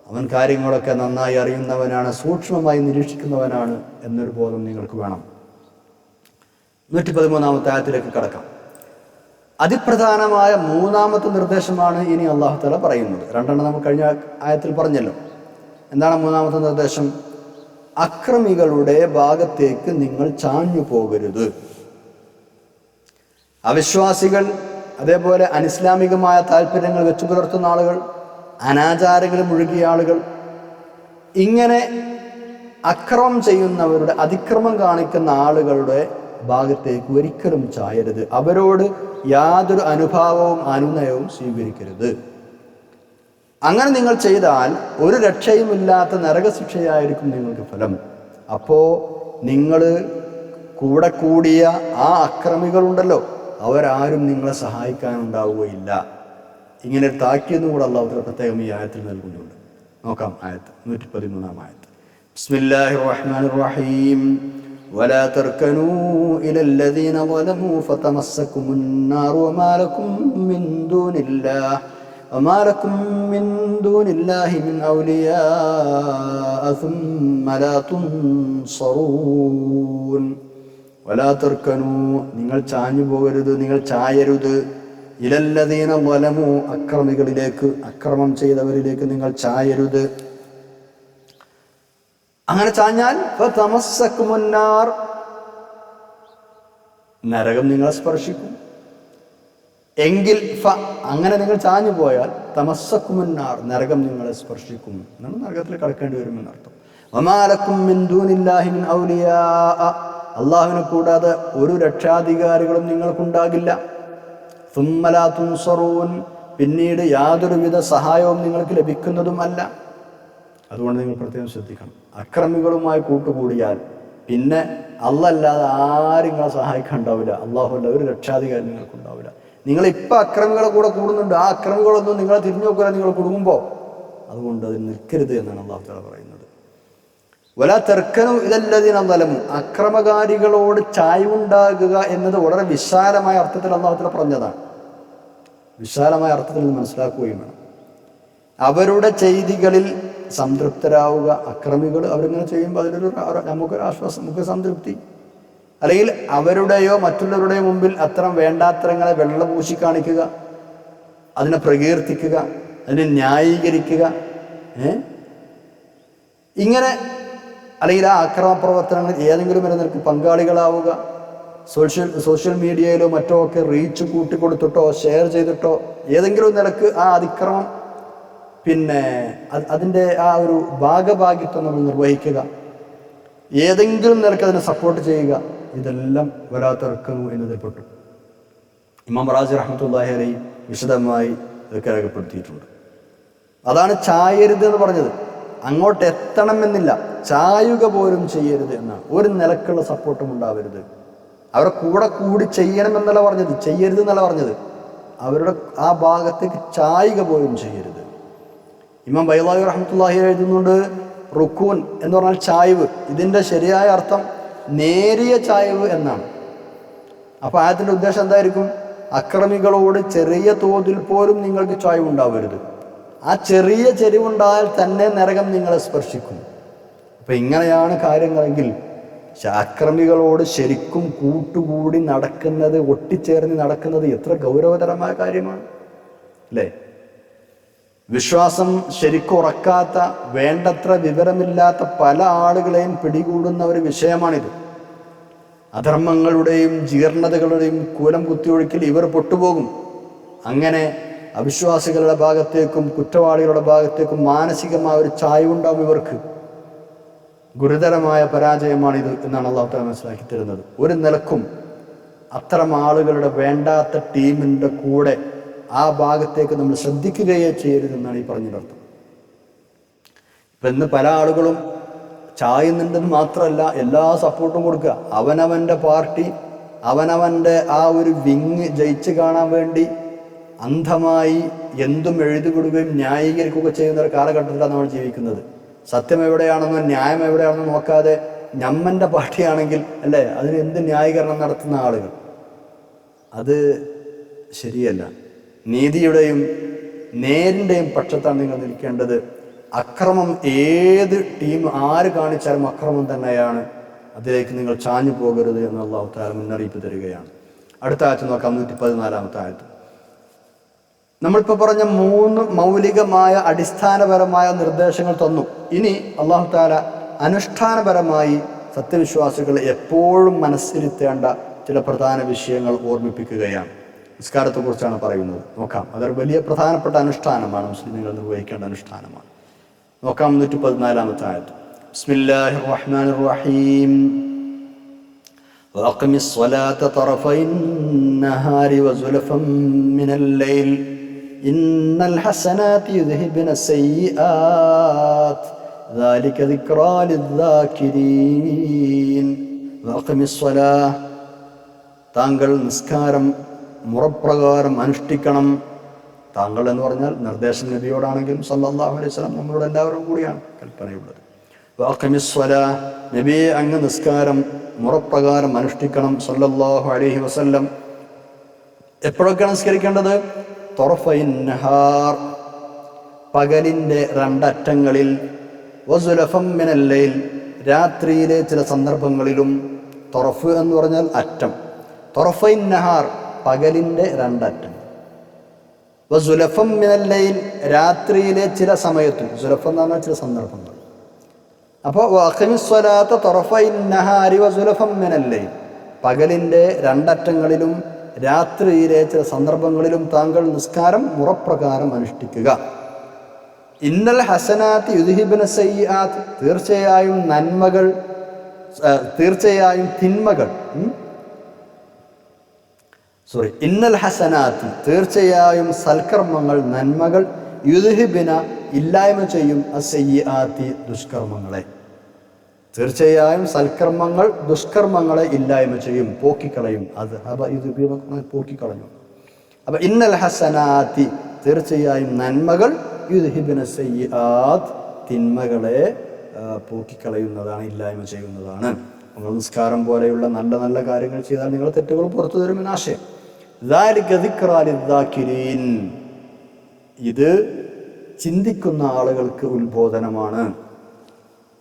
Speaker 1: അവൻ കാര്യങ്ങളൊക്കെ നന്നായി അറിയുന്നവനാണ്, സൂക്ഷ്മമായി നിരീക്ഷിക്കുന്നവനാണ് എന്നൊരു ബോധം നിങ്ങൾക്ക് വേണം. 113 ആയത്തിലേക്ക് കടക്കാം. അതിപ്രധാനമായ മൂന്നാമത്തെ നിർദ്ദേശമാണ് ഇനി അല്ലാഹു തആല പറയുന്നത്. രണ്ടെണ്ണം നമ്മൾ കഴിഞ്ഞ ആയത്തിൽ പറഞ്ഞല്ലോ. എന്താണ് മൂന്നാമത്തെ നിർദ്ദേശം? അക്രമികളുടെ ഭാഗത്തേക്ക് നിങ്ങൾ ചാഞ്ഞു പോകരുത്. അവിശ്വാസികൾ, അതേപോലെ അനിസ്ലാമികമായ താല്പര്യങ്ങൾ വെച്ചു പുലർത്തുന്ന ആളുകൾ, അനാചാരങ്ങളിൽ മുഴുകിയ ആളുകൾ, ഇങ്ങനെ അക്രമം ചെയ്യുന്നവരുടെ, അതിക്രമം കാണിക്കുന്ന ആളുകളുടെ ഭാഗത്തേക്ക് ഒരിക്കലും ചായരുത്. അവരോട് യാതൊരു അനുഭാവവും അനുനയവും സ്വീകരിക്കരുത്. അങ്ങനെ നിങ്ങൾ ചെയ്താൽ ഒരു രക്ഷയുമില്ലാത്ത നരകശിക്ഷയായിരിക്കും നിങ്ങൾക്ക് ഫലം. അപ്പോൾ നിങ്ങൾ കൂടെ കൂടിയ ആ അക്രമികളുണ്ടല്ലോ, അവരാരും നിങ്ങളെ സഹായിക്കാനുണ്ടാവുകയില്ല. ഇങ്ങനെ ഒരു താക്കീതും കൂടെ അല്ലാഹു തആല പ്രത്യേകം ഈ ആയത്തിൽ നൽകുന്നുണ്ട്. നോക്കാം ആയത്ത്, 113 ആയത്ത്. ബിസ്മില്ലാഹിർ റഹ്മാനിർ റഹീം. വലാ തർകനൂ ഇലല്ലദീന ളലമൂ ഫതമസ്സകുമുൻ നാർ വമാ ലക്കും മിൻ ദൂനില്ലാഹി മിൻ ഔലിയാഅ സുമ്മ ലാ തുൻസറൂൻ. വലാ തർകനൂ, നിങ്ങൾ ചാഞ്ഞു പോകരുത്, നിങ്ങൾ ചായരുത്. ഇലല്ലദീന ളലമൂ, അക്രമികളിലേക്ക്, അക്രമം ചെയ്തവരിലേക്ക് നിങ്ങൾ ചായരുത്. അങ്ങനെ ചാഞ്ഞാൽ ഫതമസ്സകുമുൻ നാർ, നരകം നിങ്ങളെ സ്പർശിക്കും. എങ്കിൽ അങ്ങനെ നിങ്ങൾ ചാഞ്ഞു പോയാൽ തമസ്സകുമുൻ നാർ, നരകം നിങ്ങളെ സ്പർശിക്കും. നമ്മൾ നരകത്തിൽ കടക്കേണ്ടി വരുമെന്നർത്ഥം. വമാ ലക്കും മിൻ ദൂനില്ലാഹി മിൻ ഔലിയാഅ, അള്ളാഹുവിനെ കൂടാതെ ഒരു രക്ഷാധികാരികളും നിങ്ങൾക്കുണ്ടാകില്ല. സുമ്മ ലാ തുൻസറൂൻ, പിന്നീട് യാതൊരുവിധ സഹായവും നിങ്ങൾക്ക് ലഭിക്കുന്നതും അല്ല. അതുകൊണ്ട് നിങ്ങൾ പ്രത്യേകം ശ്രദ്ധിക്കണം. അക്രമികളുമായി കൂട്ടുകൂടിയാൽ പിന്നെ അല്ലാതെ ആരും നിങ്ങളെ സഹായിക്കാനുണ്ടാവില്ല. അല്ലാഹുവില്ല ഒരു രക്ഷാധികാരി നിങ്ങൾക്കുണ്ടാവില്ല. നിങ്ങളിപ്പോൾ അക്രമികളെ കൂടെ കൂടുന്നുണ്ട്, ആ അക്രമികളൊന്നും നിങ്ങളെ തിരിഞ്ഞു നോക്കില്ല നിങ്ങൾ കുടുങ്ങുമ്പോൾ. അതുകൊണ്ട് അത് നിൽക്കരുത് എന്നാണ് അല്ലാഹു തആല പറയുന്നത്. വലാ തർക്കനു ഇലല്ലദീന ളലമു, അക്രമകാരികളോട് ചായ്വുണ്ടാകുക എന്നത് വളരെ വിശാലമായ അർത്ഥത്തിൽ അല്ലാഹു തആല പറഞ്ഞതാണ്. വിശാലമായ അർത്ഥത്തിൽ നിന്ന് മനസ്സിലാക്കുകയും വേണം. അവരുടെ ചെയ്തികളിൽ സംതൃപ്തരാവുക. അക്രമികൾ അവരിങ്ങനെ ചെയ്യുമ്പോൾ അതിലൊരു നമുക്കൊരു ആശ്വാസം, നമുക്ക് സംതൃപ്തി. അല്ലെങ്കിൽ അവരുടെയോ മറ്റുള്ളവരുടെയോ മുമ്പിൽ അത്തരം വേണ്ടാത്തരങ്ങളെ വെള്ളപൂശി കാണിക്കുക, അതിനെ പ്രകീർത്തിക്കുക, അതിനെ ന്യായീകരിക്കുക, ഇങ്ങനെ, അല്ലെങ്കിൽ ആ അക്രമ പ്രവർത്തനങ്ങളിൽ ഏതെങ്കിലും ഒരു നിലക്ക് പങ്കാളികളാവുക. സോഷ്യൽ മീഡിയയിലോ മറ്റോ ഒക്കെ റീച്ച് കൂട്ടിക്കൊടുത്തിട്ടോ ഷെയർ ചെയ്തിട്ടോ ഏതെങ്കിലും നിലക്ക് ആ അതിക്രമം അതിൻ്റെ ആ ഒരു ഭാഗഭാഗിത്വം നമ്മൾ നിർവഹിക്കുക, ഏതെങ്കിലും നിലക്ക് അതിനെ സപ്പോർട്ട് ചെയ്യുക, ഇതെല്ലാം വലാ തർക്കനു എന്നതിൽപ്പെട്ടു. ഇമാം റാസി റഹ്മത്തുള്ളാഹി അലൈഹി വിശദമായി ഇതൊക്കെ രേഖപ്പെടുത്തിയിട്ടുണ്ട്. അതാണ് ചായരുത് എന്ന് പറഞ്ഞത്. അങ്ങോട്ട് എത്തണമെന്നില്ല, ചായുക പോലും ചെയ്യരുത് എന്നാണ്. ഒരു നിലക്കുള്ള സപ്പോർട്ടും ഉണ്ടാവരുത്. അവരെ കൂടി ചെയ്യണമെന്നല്ല പറഞ്ഞത്, ചെയ്യരുത് എന്നല്ല പറഞ്ഞത്. അവരുടെ ആ ഭാഗത്തേക്ക് ചായുക പോലും ചെയ്യരുത്. ഇമാം ബൈളാവി റഹ്മത്തുള്ളാഹി എഴുതുന്നുണ്ട്, റുക്കൂൻ എന്ന് പറഞ്ഞാൽ ചായ്വ്, ഇതിൻ്റെ ശരിയായ അർത്ഥം നേരിയ ചായ്വ് എന്നാണ്. അപ്പോൾ ആയത്തിൻ്റെ ഉദ്ദേശം എന്തായിരിക്കും? അക്രമികളോട് ചെറിയ തോതിൽ പോലും നിങ്ങൾക്ക് ചായ്വ് ഉണ്ടാവരുത്. ആ ചെറിയ ചെരിവുണ്ടായാൽ തന്നെ നരകം നിങ്ങളെ സ്പർശിക്കും. അപ്പം ഇങ്ങനെയാണ് കാര്യങ്ങളെങ്കിൽ അക്രമികളോട് ശരിക്കും കൂട്ടുകൂടി നടക്കുന്നത്, ഒട്ടിച്ചേർന്ന് നടക്കുന്നത് എത്ര ഗൗരവതരമായ കാര്യമാണ് അല്ലേ? വിശ്വാസം ശരിക്കുറക്കാത്ത, വേണ്ടത്ര വിവരമില്ലാത്ത പല ആളുകളെയും പിടികൂടുന്ന ഒരു വിഷയമാണിത്. അധർമ്മങ്ങളുടെയും ജീർണതകളുടെയും കൂലം കുത്തിയൊഴുക്കിൽ ഇവർ പൊട്ടുപോകും. അങ്ങനെ അവിശ്വാസികളുടെ ഭാഗത്തേക്കും കുറ്റവാളികളുടെ ഭാഗത്തേക്കും മാനസികമായ ഒരു ചായ്വുണ്ടാവും ഇവർക്ക്. ഗുരുതരമായ പരാജയമാണിത് എന്നാണ് അല്ലാഹു തആല മനസ്സിലാക്കി തരുന്നത്. ഒരു നിലക്കും അത്തരം ആളുകളുടെ വേണ്ടാത്ത ടീമിൻ്റെ കൂടെ ആ ഭാഗത്തേക്ക് നമ്മൾ ശ്രദ്ധിക്കുകയേ ചെയ്യരുതെന്നാണ് ഈ പറഞ്ഞതിനർത്ഥം. ഇപ്പം ഇന്ന് പല ആളുകളും ചായുന്നുണ്ടെന്ന് മാത്രമല്ല, എല്ലാ സപ്പോർട്ടും കൊടുക്കുക. അവനവൻ്റെ പാർട്ടി, അവനവൻ്റെ ആ ഒരു വിങ് ജയിച്ച് കാണാൻ വേണ്ടി അന്ധമായി എന്തും എഴുതിവിടുകയും ന്യായീകരിക്കുകയൊക്കെ ചെയ്യുന്ന ഒരു കാലഘട്ടത്തിലാണ് നമ്മൾ ജീവിക്കുന്നത്. സത്യം എവിടെയാണെന്നോ ന്യായം എവിടെയാണെന്നോ നോക്കാതെ ഞമ്മൻ്റെ പാർട്ടിയാണെങ്കിൽ അല്ലേ അതിന് എന്ത് ന്യായീകരണം നടത്തുന്ന ആളുകൾ, അത് ശരിയല്ല. നീതിയുടെയും നേരിൻ്റെയും പക്ഷത്താണ് നിങ്ങൾ നിൽക്കേണ്ടത്. അക്രമം ഏത് ടീം ആര് കാണിച്ചാലും അക്രമം തന്നെയാണ്, അതിലേക്ക് നിങ്ങൾ ചാഞ്ഞു പോകരുത് എന്ന് അല്ലാഹു തആല മുന്നറിയിപ്പ് തരികയാണ്. അടുത്ത ആയത്ത് നോക്കാം, 114-ാമത്തെ ആയത്ത്. നമ്മളിപ്പോൾ പറഞ്ഞ 3 മൗലികമായ അടിസ്ഥാനപരമായ നിർദ്ദേശങ്ങൾ തന്നു. ഇനി അല്ലാഹു തആല അനുഷ്ഠാനപരമായി സത്യവിശ്വാസികളെ എപ്പോഴും മനസ്സിരുത്തേണ്ട ചില പ്രധാന വിഷയങ്ങൾ ഓർമ്മിപ്പിക്കുകയാണ്. നിസ്കാരത്തെക്കുറിച്ചാണ് പറയുന്നത്. നോക്കാം, അതൊരു വലിയ പ്രധാനപ്പെട്ട അനുഷ്ഠാനമാണ്, മുസ്ലിമുകൾ നിർവഹിക്കേണ്ട അനുഷ്ഠാനമാണ്. നോക്കാം 114-ാമത്തെ ആയത്ത്. ബിസ്മില്ലാഹിർ റഹ്മാനിർ റഹീം. വഅഖിമിസ് സ്വലാത്ത തറഫൈൻ നഹാരി വസുലഫൻ മിനൽ ലൈൽ ഇന്നൽ ഹസനാതി യുദ്ഹിബുന സയ്യിആത് ദാലിക ദിക്റാ ലിദ്ദാകിരീൻ. വഅഖിമിസ് സ്വലാഹ്, താങ്കൾ നിസ്കാരം മുറപ്രകാരം അനുഷ്ഠിക്കണം. താങ്കൾ എന്ന് പറഞ്ഞാൽ നിർദ്ദേശം നബിയോടാണെങ്കിലും സല്ലല്ലാഹു അലൈഹി വസല്ലം നമ്മളോട് എല്ലാവരും കൂടിയാണ് കൽപ്പനയുള്ളത്. വഅഖിമിസ് സ്വലാഹ്, നബിയെ അങ്ങ് നിസ്കാരം മുറപ്രകാരം അനുഷ്ഠിക്കണം സല്ലല്ലാഹു അലൈഹി വസല്ലം. എപ്പോഴൊക്കെയാണ് നിസ്കരിക്കേണ്ടത്? തൊറഫൈൻ നഹാർ, പകലിൻ്റെ 2 അറ്റങ്ങളിൽ, വസുലഫം മിനൽ ലൈൽ, രാത്രിയിലെ ചില സന്ദർഭങ്ങളിലും. തൊറഫ് എന്ന് പറഞ്ഞാൽ അറ്റം, തൊറഫൈൻ നഹാർ പകലിൻ്റെ 2 അറ്റം, വസുലഫം മിനൽ ലൈൽ രാത്രിയിലെ ചില സമയത്തും. സുലഫം എന്ന് പറഞ്ഞാൽ ചില സന്ദർഭങ്ങൾ. അപ്പോൾ വഅഖിമിസ് സ്വലാത്ത തൊറഫൈൻ നഹാരി വസുലഫം മിനൽ ലൈൽ, പകലിൻ്റെ 2 അറ്റങ്ങളിലും രാത്രിയിലെ ചില സന്ദർഭങ്ങളിലും താങ്കൾ നിസ്കാരം മുറപ്രകാരം അനുഷ്ഠിക്കുക. ഇന്നൽ ഹസനാത്തി യുദ്ഹിബുന സയ്യിആത്ത്, തീർച്ചയായും തിന്മകൾ ഇന്നൽ ഹസനാത്തി, തീർച്ചയായും സൽക്കർമ്മങ്ങൾ, നന്മകൾ, യുദ്ഹിബിന ഇല്ലായ്മ ചെയ്യും, അസയ്യിആത്തി ദുഷ്കർമ്മങ്ങളെ. തീർച്ചയായും സൽക്കർമ്മങ്ങൾ ദുഷ്കർമ്മങ്ങളെ ഇല്ലായ്മ ചെയ്യും, പോക്കിക്കളയും. അത് പോക്കിക്കളഞ്ഞു. അപ്പം ഇന്നൽ ഹസനാത്തി, തീർച്ചയായും നന്മകൾ, യുദ്ഹിബുന സയ്യിആത്ത് തിന്മകളെ പോക്കിക്കളയുന്നതാണ്, ഇല്ലായ്മ ചെയ്യുന്നതാണ്. നിങ്ങൾ നിസ്കാരം പോലെയുള്ള നല്ല നല്ല കാര്യങ്ങൾ ചെയ്താൽ നിങ്ങൾ തെറ്റുകൾ പുറത്തു തരുമെന്ന ആശയം. ഇത് ചിന്തിക്കുന്ന ആളുകൾക്ക് ഉത്ബോധനമാണ്.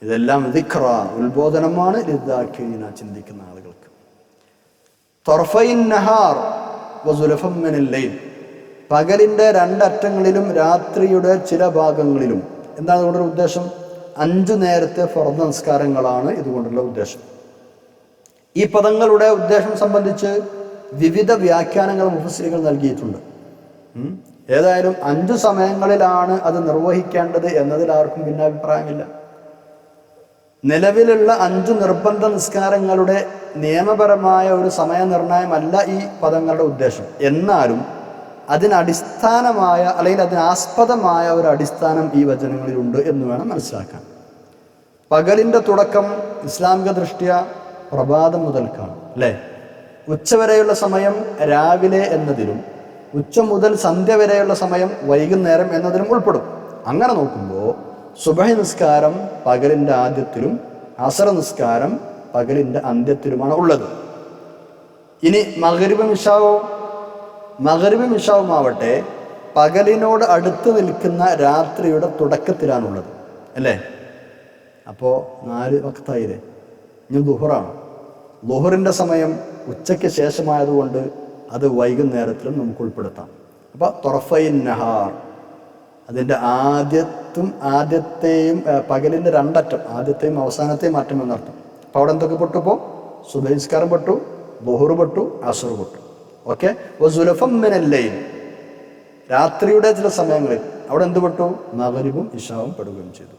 Speaker 1: ഇതെല്ലാം ദിക്റ, ഉത്ബോധനമാണ്. ലിദ്ദാക്കിരീന, ചിന്തിക്കുന്ന ആളുകൾക്ക്. ത്വർഫൈൻ നഹാർ വസുലഫം മിനൽ ലൈൽ, പകലിൻ്റെ രണ്ടറ്റങ്ങളിലും രാത്രിയുടെ ചില ഭാഗങ്ങളിലും. എന്താണ് ഇതുകൊണ്ടുള്ള ഉദ്ദേശം? 5 നേരത്തെ ഫർദ് നമസ്കാരങ്ങളാണ് ഇതുകൊണ്ടുള്ള ഉദ്ദേശം. ഈ പദങ്ങളുടെ ഉദ്ദേശം സംബന്ധിച്ച് വിവിധ വ്യാഖ്യാനങ്ങൾ മുഫസ്സിറുകൾ നൽകിയിട്ടുണ്ട്. ഏതായാലും 5 സമയങ്ങളിലാണ് അത് നിർവഹിക്കേണ്ടത് എന്നതിൽ ആർക്കും ഭിന്നാഭിപ്രായമില്ല. നിലവിലുള്ള 5 നിർബന്ധ നിസ്കാരങ്ങളുടെ നിയമപരമായ ഒരു സമയനിർണയമല്ല ഈ പദങ്ങളുടെ ഉദ്ദേശം. എന്നാലും അതിനടിസ്ഥാനമായ അല്ലെങ്കിൽ അതിനാസ്പദമായ ഒരു അടിസ്ഥാനം ഈ വചനങ്ങളിലുണ്ട് എന്ന് വേണം മനസ്സിലാക്കാൻ. പകലിൻ്റെ തുടക്കം ഇസ്ലാമിക ദൃഷ്ട്യ പ്രഭാതം മുതൽക്കാണ്, അല്ലേ? ഉച്ചവരെയുള്ള സമയം രാവിലെ എന്നതിലും ഉച്ച മുതൽ സന്ധ്യ വരെയുള്ള സമയം വൈകുന്നേരം എന്നതിലും ഉൾപ്പെടും. അങ്ങനെ നോക്കുമ്പോൾ സുബഹി നിസ്കാരം പകലിൻ്റെ ആദ്യത്തിലും അസർ നിസ്കാരം പകലിൻ്റെ അന്ത്യത്തിലുമാണ് ഉള്ളത്. ഇനി മഗ്‌രിബും ഇശാവുമാവട്ടെ പകലിനോട് അടുത്ത് നിൽക്കുന്ന രാത്രിയുടെ തുടക്കത്തിലാണുള്ളത്, അല്ലേ? അപ്പോൾ 4 വക്തായില്ലേ? ഇനി ദുഹറാണ്. ദുഹറിൻ്റെ സമയം ഉച്ചയ്ക്ക് ശേഷമായതുകൊണ്ട് അത് വൈകുന്നേരത്തിലും നമുക്ക് ഉൾപ്പെടുത്താം. അപ്പോൾ ത്വർഫൈൻ നഹാർ, അതിൻ്റെ ആദ്യത്തെയും പകലിൻ്റെ രണ്ടറ്റം, ആദ്യത്തെയും അവസാനത്തെയും മാറ്റം എന്നർത്ഥം. അപ്പോൾ അവിടെ എന്തൊക്കെ പെട്ടു? ഇപ്പോൾ സുബഹി നിസ്കാരം പെട്ടു, ദുഹർ പെട്ടു, അസ്ർ പെട്ടു. ഓക്കെ. വസുലഫം മിനൽ ലൈൽ, രാത്രിയുടെ ചില സമയങ്ങളിൽ അവിടെ എന്ത് പെട്ടു? മഗ്‌രിബും ഇശാവും പെടുകയും ചെയ്തു.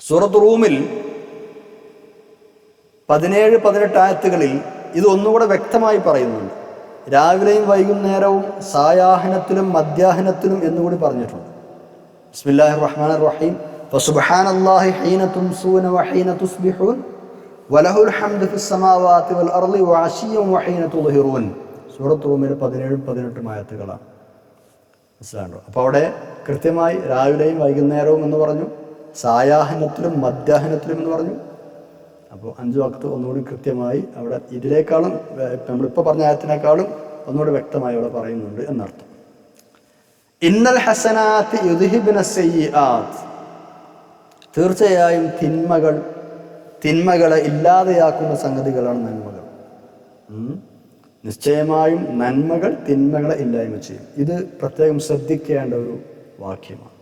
Speaker 1: സൂറത്ത് റൂമിൽ 17-18 ആയത്തുകളിൽ ഇത് ഒന്നുകൂടെ വ്യക്തമായി പറയുന്നുണ്ട്. രാവിലെയും വൈകുന്നേരവും സായാഹ്നത്തിലും മധ്യാഹ്നത്തിലും എന്നുകൂടി പറഞ്ഞിട്ടുണ്ട്. ബിസ്മില്ലാഹിർ റഹ്മാനിർ റഹീം. ഫസുബ്ഹാനല്ലാഹി ഹീന തുംസൂന വഹീന തുസ്ബിഹൂൻ വലഹുൽ ഹംദു ഫിസ് സമാവാതി വൽ അർളി വഅശിയ്യൻ വഹീന തുദ്ഹിറൂൻ. സൂറത്ത് റൂമിൽ 17-18 ആയത്തുകളാണ്. മനസ്സിലാണ്ടോ? അപ്പോൾ അവിടെ കൃത്യമായി രാവിലെയും വൈകുന്നേരവും എന്ന് പറഞ്ഞു, സായാഹ്നത്തിലും മധ്യാഹ്നത്തിലും എന്ന് പറഞ്ഞു. അപ്പോൾ 5 വക്ത് ഒന്നുകൂടി കൃത്യമായി അവിടെ ഇതിനേക്കാളും നമ്മളിപ്പോൾ പറഞ്ഞ ആയത്തിനേക്കാളും ഒന്നുകൂടി വ്യക്തമായി അവിടെ പറയുന്നുണ്ട് എന്നർത്ഥം. ഇന്നൽ ഹസനാത്ത് യുദ്ഹിബ്ന സയ്യിആത്ത്, തീർച്ചയായും തിന്മകളെ ഇല്ലാതെയാക്കുന്ന സംഗതികളാണ് നന്മകൾ. നിശ്ചയമായും നന്മകൾ തിന്മകളെ ഇല്ലായ്മ ചെയ്യും. ഇത് പ്രത്യേകം ശ്രദ്ധിക്കേണ്ട ഒരു വാക്യമാണ്.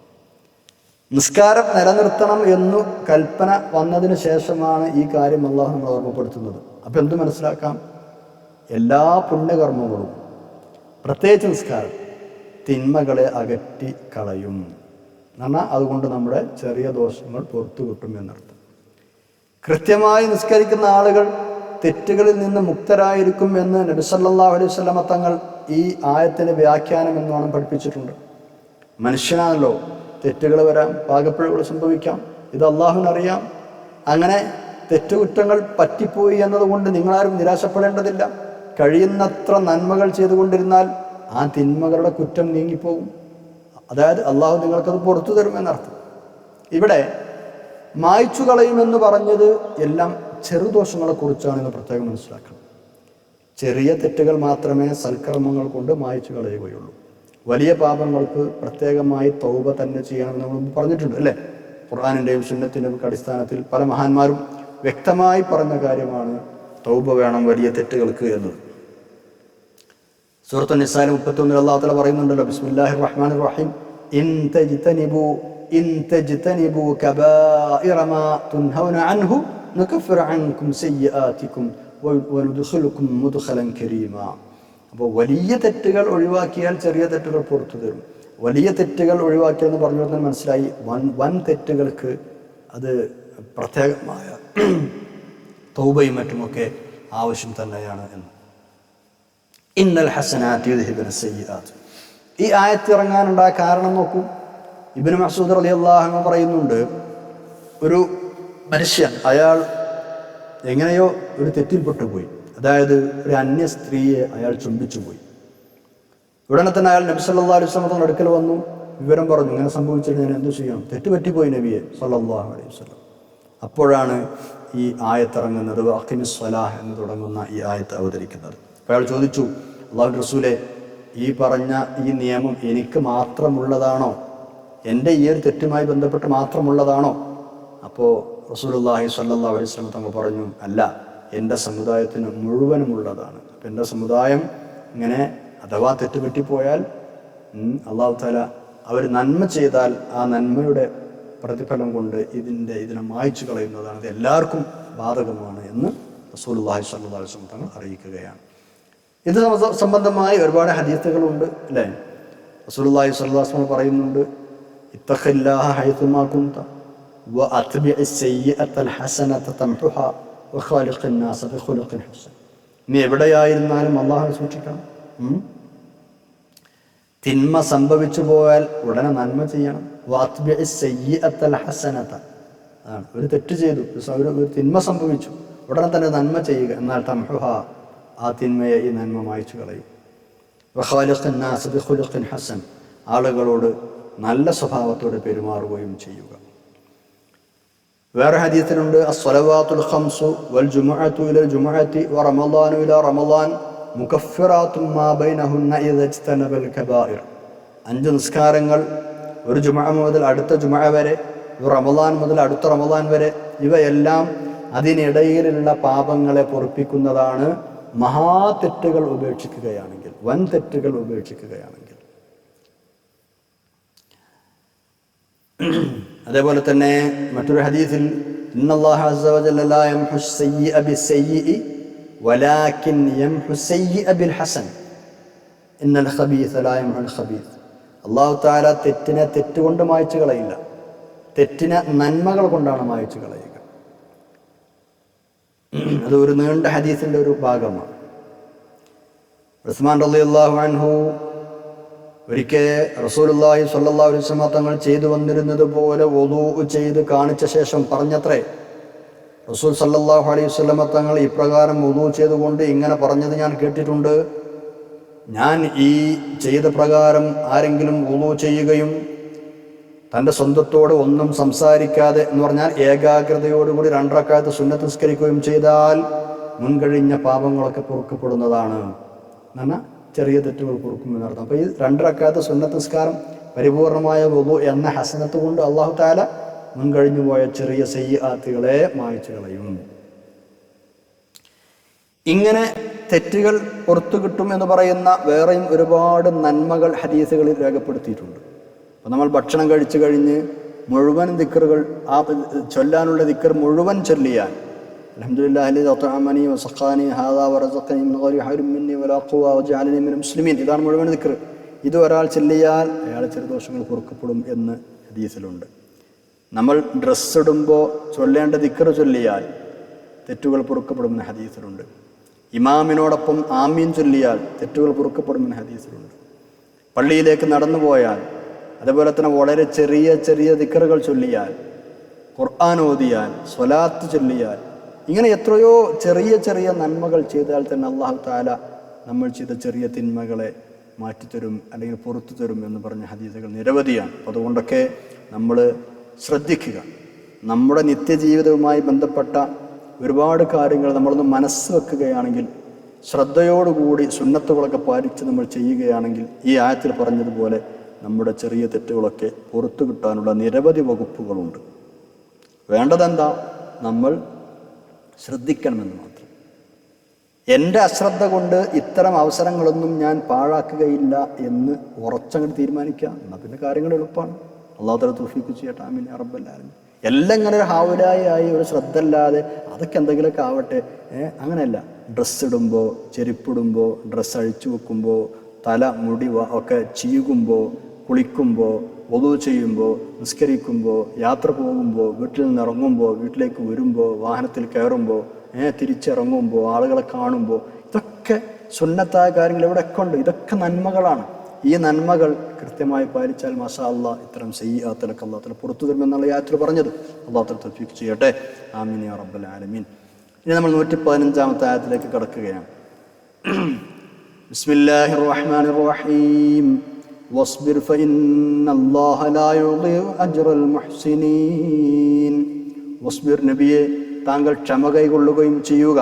Speaker 1: നിസ്കാരം നിലനിർത്തണം എന്നു കൽപ്പന വന്നതിന് ശേഷമാണ് ഈ കാര്യം അള്ളാഹു നമ്മൾ ഓർമ്മപ്പെടുത്തുന്നത്. അപ്പം എന്ത് മനസ്സിലാക്കാം? എല്ലാ പുണ്യകർമ്മങ്ങളും, പ്രത്യേകിച്ച് നിസ്കാരം, തിന്മകളെ അകറ്റി കളയും എന്നാൽ അതുകൊണ്ട് നമ്മുടെ ചെറിയ ദോഷങ്ങൾ പുറത്തു കിട്ടും എന്നർത്ഥം. കൃത്യമായി നിസ്കരിക്കുന്ന ആളുകൾ തെറ്റുകളിൽ നിന്ന് മുക്തരായിരിക്കും എന്ന് നബി സല്ലല്ലാഹു അലൈഹി വസല്ലമ തങ്ങൾ ഈ ആയത്തിൻ്റെ വ്യാഖ്യാനം എന്നാണ് പഠിപ്പിച്ചിട്ടുണ്ട്. മനുഷ്യനാണല്ലോ, തെറ്റുകൾ വരാം, പാകപ്പിഴവുകൾ സംഭവിക്കാം, ഇത് അള്ളാഹുവിനറിയാം. അങ്ങനെ തെറ്റുകുറ്റങ്ങൾ പറ്റിപ്പോയി എന്നതുകൊണ്ട് നിങ്ങളാരും നിരാശപ്പെടേണ്ടതില്ല. കഴിയുന്നത്ര നന്മകൾ ചെയ്തുകൊണ്ടിരുന്നാൽ ആ തിന്മകളുടെ കുറ്റം നീങ്ങിപ്പോകും. അതായത് അള്ളാഹു നിങ്ങൾക്കത് പുറത്തു തരുമെന്നർത്ഥം. ഇവിടെ മായ്ച്ചു കളയുമെന്ന് പറഞ്ഞത് എല്ലാം ചെറുദോഷങ്ങളെക്കുറിച്ചാണ് എന്ന് പ്രത്യേകം മനസ്സിലാക്കണം. ചെറിയ തെറ്റുകൾ മാത്രമേ സൽക്കർമ്മങ്ങൾ കൊണ്ട് മായ്ച്ചു കളയുകയുള്ളൂ. വലിയ പാപങ്ങൾക്ക് പ്രത്യേകമായി തൗബ തന്നെ ചെയ്യണമെന്ന് നമ്മൾ പറഞ്ഞിട്ടുണ്ട്, അല്ലേ? ഖുർആനിൻ്റെയും സുന്നത്തിൻ്റെയും അടിസ്ഥാനത്തിൽ പല മഹാന്മാരും വ്യക്തമായി പറഞ്ഞ കാര്യമാണ് തൗബ വേണം വലിയ തെറ്റുകൾക്ക് എന്നത്. സൂറത്തുൻ നിസായിൽ 31 അല്ലാഹു തആല പറയുന്നുണ്ടല്ലോ, ബിസ്മില്ലാഹിർ റഹ്മാനിർ റഹീം, ഇൻ തജ്തനിബു കബായിറ മാ തുൻഹൗന അൻഹു നകഫിർ അൻകും സയ്യിആതികും വനുദ്ഖിലുകും മുദ്ഖലൻ കരീമാ. അപ്പോൾ വലിയ തെറ്റുകൾ ഒഴിവാക്കിയാൽ ചെറിയ തെറ്റുകൾ പുറത്തു തരും. വലിയ തെറ്റുകൾ ഒഴിവാക്കിയെന്ന് പറഞ്ഞു കൊടുത്താൽ മനസ്സിലായി വൻ തെറ്റുകൾക്ക് അത് പ്രത്യേകമായ തൗബയും മറ്റുമൊക്കെ ആവശ്യം തന്നെയാണ് എന്ന്. ഇന്നൽ ഹസനാത്ത് യുദ്ഹിബ്ന സയ്യിആത്ത്. ഈ ആയത്ത് ഇറങ്ങാനുണ്ടായ കാരണം നോക്കൂ. ഇബ്നു മസ്ഊദ് റളിയല്ലാഹു അൻഹു പറയുന്നുണ്ട്, ഒരു മനുഷ്യൻ അയാൾ എങ്ങനെയോ ഒരു തെറ്റിൽപ്പെട്ടു പോയി. അതായത് ഒരു അന്യ സ്ത്രീയെ അയാൾ ചുംബിച്ചു പോയി. ഉടനെ തന്നെ അയാൾ നബി സല്ലല്ലാഹു അലൈഹി വസല്ലം അടുക്കൽ വന്നു, വിവരം പറഞ്ഞു, ഇങ്ങനെ സംഭവിച്ചിട്ട് ഞാൻ എന്തു ചെയ്യണം? തെറ്റുപറ്റിപ്പോയി നബിയെ സല്ലല്ലാഹു അലൈഹി വസല്ലം. അപ്പോഴാണ് ഈ ആയത്തിറങ്ങുന്നത്, അഖിമിസ് സ്വലാഹ് എന്ന് തുടങ്ങുന്ന ഈ ആയത്ത് അവതരിക്കുന്നത്. അപ്പോൾ അയാൾ ചോദിച്ചു, അല്ലാഹുവിൻ്റെ റസൂലേ, ഈ പറഞ്ഞ ഈ നിയമം എനിക്ക് മാത്രമുള്ളതാണോ? എൻ്റെ ഈ ഒരു തെറ്റുമായി ബന്ധപ്പെട്ട് മാത്രമുള്ളതാണോ? അപ്പോൾ റസൂലുള്ളാഹി സ്വല്ലല്ലാഹു അലൈഹി വസല്ലം തങ്ങൾ പറഞ്ഞു, അല്ല, എൻ്റെ സമുദായത്തിന് മുഴുവനുമുള്ളതാണ്. അപ്പം എൻ്റെ സമുദായം ഇങ്ങനെ അഥവാ തെറ്റുപറ്റിപ്പോയാൽ അല്ലാഹു തആല അവർ നന്മ ചെയ്താൽ ആ നന്മയുടെ പ്രതിഫലം കൊണ്ട് ഇതിനെ മായ്ച്ചു കളയുന്നതാണ്. ഇത് എല്ലാവർക്കും ബാധകമാണ് എന്ന് റസൂലുള്ളാഹി സ്വല്ലല്ലാഹു അലൈഹി വസല്ലം തങ്ങൾ അറിയിക്കുകയാണ്. ഇത് സംബന്ധമായി ഒരുപാട് ഹദീസുകളുണ്ട്, അല്ലേ? റസൂലുള്ളാഹി സ്വല്ലല്ലാഹു അലൈഹി വസല്ലം പറയുന്നുണ്ട്, ഇത്തഖില്ലാഹ ഹൈസുമാ കുന്ത വഅത്ബിഇസ് സയ്യിഅത്തൽ ഹസനത തംഹുഹാ വഖാലിഖിൻ നാസ ബിഖുലുഖിൻ ഹസൻ. നീ എവിടെയായിരുന്നാലും അല്ലാഹുവിനെ സൂക്ഷിക്കണം. തിന്മ സംഭവിച്ചു പോയാൽ ഉടനെ നന്മ ചെയ്യണം. വഅത്ബിഇസ് സയ്യിഅത്തൽ ഹസനത, അതാണ്, ഒരു തെറ്റ് ചെയ്തു, ഒരു തിന്മ സംഭവിച്ചു, ഉടനെ തന്നെ നന്മ ചെയ്യുക. എന്നാൽ തംഹുഹാ, ആ തിന്മയെ ഈ നന്മ മായ്ച്ചു കളയും. വഖാലിഖിൻ നാസ ബിഖുലുഖിൻ ഹസൻ, ആളുകളോട് നല്ല സ്വഭാവത്തോടെ പെരുമാറുകയും ചെയ്യുക. വേറെ ഹദീസിലുണ്ട്, അസ്സലവാത്തുൽ ഖംസു വൽ ജുമുഅതു ഇലൽ ജുമുഅതി വറമളാനു ഇലാ റമളാൻ മുകഫിറാത്തും മാ ബൈനഹുന്ന ഇദാ ഇജ്തനബൽ കബായിർ. 5 നിസ്കാരങ്ങൾ ഒരു ജുമുഅ മുതൽ അടുത്ത ജുമുഅ വരെ, റമളാൻ മുതൽ അടുത്ത റമളാൻ വരെ, ഇവയെല്ലാം അതിനിടയിലുള്ള പാപങ്ങളെ പൊറുപ്പിക്കുന്നതാണ് മഹാതെറ്റുകൾ ഉപേക്ഷിക്കുകയാണെങ്കിൽ, വൻ തെറ്റുകൾ ഉപേക്ഷിക്കുകയാണെങ്കിൽ. അതേപോലെ തന്നെ മറ്റൊരു ഹദീസിൽ, ഇന്നല്ലാഹ അസ്സ വജല്ല ലാ യംഹു സയ്യിഅ ബിസ്സയ്യിഇ വലാകിൻ യംഹു സയ്യിഅ ബിൽ ഹസൻ ഇന്നൽ ഖബീസ ലാ യംഹുൽ ഖബീസ്. അല്ലാഹു തആല തെറ്റിനെ തെറ്റുകൊണ്ട് മായ്ച്ചു കളയില്ല, തെറ്റിനെ നന്മകൾ കൊണ്ടാണ് മായ്ച്ചു കളയുക. അത് ഒരു നീണ്ട ഹദീസിന്റെ ഒരു ഭാഗമാണ്. ഉസ്മാൻ റളിയല്ലാഹു അൻഹു ഒരിക്കൽ റസൂലുള്ളാഹി സ്വല്ലല്ലാഹു അലൈഹി വസല്ലം തങ്ങൾ ചെയ്തു വന്നിരുന്നത് പോലെ വുളൂ ചെയ്ത് കാണിച്ച ശേഷം പറഞ്ഞത്രേ, റസൂൽ സല്ലല്ലാഹു അലൈഹി വസല്ലം തങ്ങൾ ഇപ്രകാരം വുളൂ ചെയ്തുകൊണ്ട് ഇങ്ങനെ പറഞ്ഞത് ഞാൻ കേട്ടിട്ടുണ്ട്, ഞാൻ ഈ ചെയ്ത പ്രകാരം ആരെങ്കിലും വുളൂ ചെയ്യുകയും തൻ്റെ സ്വന്തത്തോട് ഒന്നും സംസാരിക്കാതെ, എന്ന് പറഞ്ഞാൽ ഏകാഗ്രതയോടുകൂടി 2 റക്അത്ത് സുന്നത്ത് നിസ്കരിക്കുകയും ചെയ്താൽ മുൻകഴിഞ്ഞ പാപങ്ങളൊക്കെ പൊറുക്കപ്പെടുന്നതാണ്. എന്നാൽ ചെറിയ തെറ്റുകൾ പൊറുക്കുമെന്നർത്ഥം. അപ്പോൾ ഈ 2 റക്അത്ത് സുന്നത്ത് നിസ്കാരം പരിപൂർണമായ വുളൂ എന്ന ഹസനത്ത് കൊണ്ട് അല്ലാഹു തആല മുൻകഴിഞ്ഞു പോയ ചെറിയ സയ്യിആത്തുകളെ മായ്ച്ചു കളയും. ഇങ്ങനെ തെറ്റുകൾ പുറത്തു കിട്ടും എന്ന് പറയുന്ന വേറെയും ഒരുപാട് നന്മകൾ ഹദീസുകളിൽ രേഖപ്പെടുത്തിയിട്ടുണ്ട്. അപ്പോൾ നമ്മൾ ഭക്ഷണം കഴിച്ചു കഴിഞ്ഞ് മുഴുവൻ ദിക്റുകൾ, ആ ചൊല്ലാനുള്ള ദിക്ർ മുഴുവൻ ചൊല്ലിയാൽ, അൽഹംദുലില്ലാഹി അല്ലദീ അത്അമനി വസഖാനി ഹാദാ വറസഖനി മിൻ ഗൈരി ഹൗലിൻ മിന്നി വലാ ഖുവ വജഅലനി മിനൽ മുസ്ലിമീൻ, ഇതാണ് മുഴുവൻ ദിക്ർ. ഇത് ഒരാൾ ചൊല്ലിയാൽ അയാളെ ചെറു ദോഷങ്ങൾ പൊറുക്കപ്പെടും എന്ന് ഹദീസിലുണ്ട്. നമ്മൾ ഡ്രസ്സ് ഇടുമ്പോൾ ചൊല്ലേണ്ട ദിക്ർ ചൊല്ലിയാൽ തെറ്റുകൾ പൊറുക്കപ്പെടുമെന്ന് ഹദീസിലുണ്ട്. ഇമാമിനോടൊപ്പം ആമീൻ ചൊല്ലിയാൽ തെറ്റുകൾ പൊറുക്കപ്പെടുമെന്ന് ഹദീസിലുണ്ട്. പള്ളിയിലേക്ക് നടന്നു പോയാൽ, അതുപോലെ തന്നെ വളരെ ചെറിയ ചെറിയ ദിക്റുകൾ ചൊല്ലിയാൽ, ഖുർആൻ ഓതിയാൽ, സ്വലാത്ത് ചൊല്ലിയാൽ, ഇങ്ങനെ എത്രയോ ചെറിയ ചെറിയ നന്മകൾ ചെയ്താൽ തന്നെ അല്ലാഹു തആല നമ്മൾ ചെയ്ത ചെറിയ തിന്മകളെ മാറ്റിത്തരും, അല്ലെങ്കിൽ പുറത്തു തരും എന്ന് പറഞ്ഞ ഹദീസുകൾ നിരവധിയാണ്. അതുകൊണ്ടൊക്കെ നമ്മൾ ശ്രദ്ധിക്കുക. നമ്മുടെ നിത്യജീവിതവുമായി ബന്ധപ്പെട്ട ഒരുപാട് കാര്യങ്ങൾ നമ്മളൊന്ന് മനസ്സ് വെക്കുകയാണെങ്കിൽ, ശ്രദ്ധയോടുകൂടി സുന്നത്തുകളൊക്കെ പാലിച്ച് നമ്മൾ ചെയ്യുകയാണെങ്കിൽ, ഈ ആയത്തിൽ പറഞ്ഞതുപോലെ നമ്മുടെ ചെറിയ തെറ്റുകളൊക്കെ പുറത്തു കിട്ടാനുള്ള നിരവധി വകുപ്പുകളുണ്ട്. വേണ്ടതെന്താ? നമ്മൾ ശ്രദ്ധിക്കണമെന്ന് മാത്രം. എൻ്റെ അശ്രദ്ധ കൊണ്ട് ഇത്തരം അവസരങ്ങളൊന്നും ഞാൻ പാഴാക്കുകയില്ല എന്ന് ഉറച്ചങ്ങോട്ട് തീരുമാനിക്കുക. എന്നാൽ പിന്നെ കാര്യങ്ങൾ എളുപ്പമാണ്. അല്ലാഹു തആല തൗഫീഖ് ചെയ്യട്ടെ. ആമീൻ യാ റബ്ബൽ ആലമീൻ. എല്ലാം ഇങ്ങനെ ഒരു ഹാവുലായി ഒരു ശ്രദ്ധ ഇല്ലാതെ അതൊക്കെ എന്തെങ്കിലുമൊക്കെ ആവട്ടെ, അങ്ങനെയല്ല. ഡ്രസ്സ് ഇടുമ്പോൾ, ചെരുപ്പിടുമ്പോൾ, ഡ്രസ്സ് അഴിച്ചു വെക്കുമ്പോൾ, തല മുടി ഒക്കെ ചീകുമ്പോൾ, കുളിക്കുമ്പോൾ, വുളൂ ചെയ്യുമ്പോൾ, നിസ്കരിക്കുമ്പോൾ, യാത്ര പോകുമ്പോൾ, വീട്ടിൽ നിന്ന് ഇറങ്ങുമ്പോൾ, വീട്ടിലേക്ക് വരുമ്പോൾ, വാഹനത്തിൽ കയറുമ്പോൾ, തിരിച്ചിറങ്ങുമ്പോൾ, ആളുകളെ കാണുമ്പോൾ, ഇതൊക്കെ സുന്നത്തായ കാര്യങ്ങൾ ഇവിടെയൊക്കെ ഉണ്ട്. ഇതൊക്കെ നന്മകളാണ്. ഈ നന്മകൾ കൃത്യമായി പാലിച്ചാൽ മാഷാ അല്ലാഹ് ഇത്തരം സയ്യിആത്തുകളൊക്കെ അല്ലാഹു തആല പുറത്തു തരുമെന്നുള്ള ആയത്തിൽ പറഞ്ഞത്. അല്ലാഹു തആല തൗഫീഖ് ചെയ്യട്ടെ. ആമീൻ യാ റബ്ബൽ ആലമീൻ. ഇനി നമ്മൾ 115-ാമത്തെ ആയത്തിലേക്ക് കടക്കുകയാണ്. ബിസ്മില്ലാഹിർ റഹ്മാനിർ റഹീം. വസ്ബിർ ഫഇന്നല്ലാഹ ലാ യുളീഉ അജ്റൽ മുഹ്സിനീൻ വസ്ബിർ നബിയെ താങ്കൾ ക്ഷമ കൈകൊള്ളുകയും ചെയ്യുക.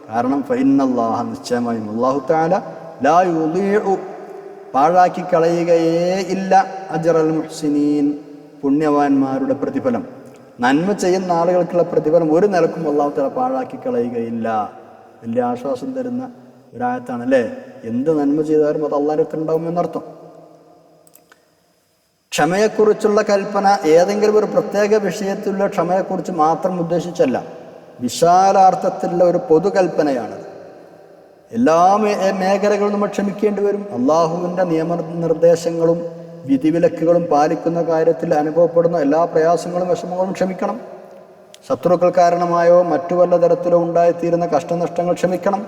Speaker 1: കാരണം ഫഇന്നല്ലാഹ നിശ്ചയമായും അല്ലാഹു തആല ലാ യുളീഉ പാഴാക്കി കളയുകയേ ഇല്ല അജ്റൽ മുഹ്സിനീൻ പുണ്യവാന്മാരുടെ പ്രതിഫലം. നന്മ ചെയ്യുന്ന ആളുകൾക്കുള്ള പ്രതിഫലം ഒരു നിലക്കും അല്ലാഹു തആല പാഴാക്കി കളയുകയില്ല. വലിയ ആശ്വാസം തരുന്ന ഒരായത്താണ് അല്ലേ. എന്ത് നന്മ ചെയ്താലും അത് അല്ലാഹുവിന്റെ അടുത്ത് ഉണ്ടാവും എന്നർത്ഥം. ക്ഷമയെക്കുറിച്ചുള്ള കൽപ്പന ഏതെങ്കിലും ഒരു പ്രത്യേക വിഷയത്തിലുള്ള ക്ഷമയെക്കുറിച്ച് മാത്രം ഉദ്ദേശിച്ചല്ല, വിശാലാർത്ഥത്തിലുള്ള ഒരു പൊതുകൽപ്പനയാണത്. എല്ലാ മേഖലകളും നമ്മൾ ക്ഷമിക്കേണ്ടി വരും. അള്ളാഹുവിൻ്റെ നിയമനിർദ്ദേശങ്ങളും വിധിവിലക്കുകളും പാലിക്കുന്ന കാര്യത്തിൽ അനുഭവപ്പെടുന്ന എല്ലാ പ്രയാസങ്ങളും വിഷമങ്ങളും ക്ഷമിക്കണം. ശത്രുക്കൾ കാരണമായോ മറ്റു വല്ല തരത്തിലോ ഉണ്ടായിത്തീരുന്ന കഷ്ടനഷ്ടങ്ങൾ ക്ഷമിക്കണം.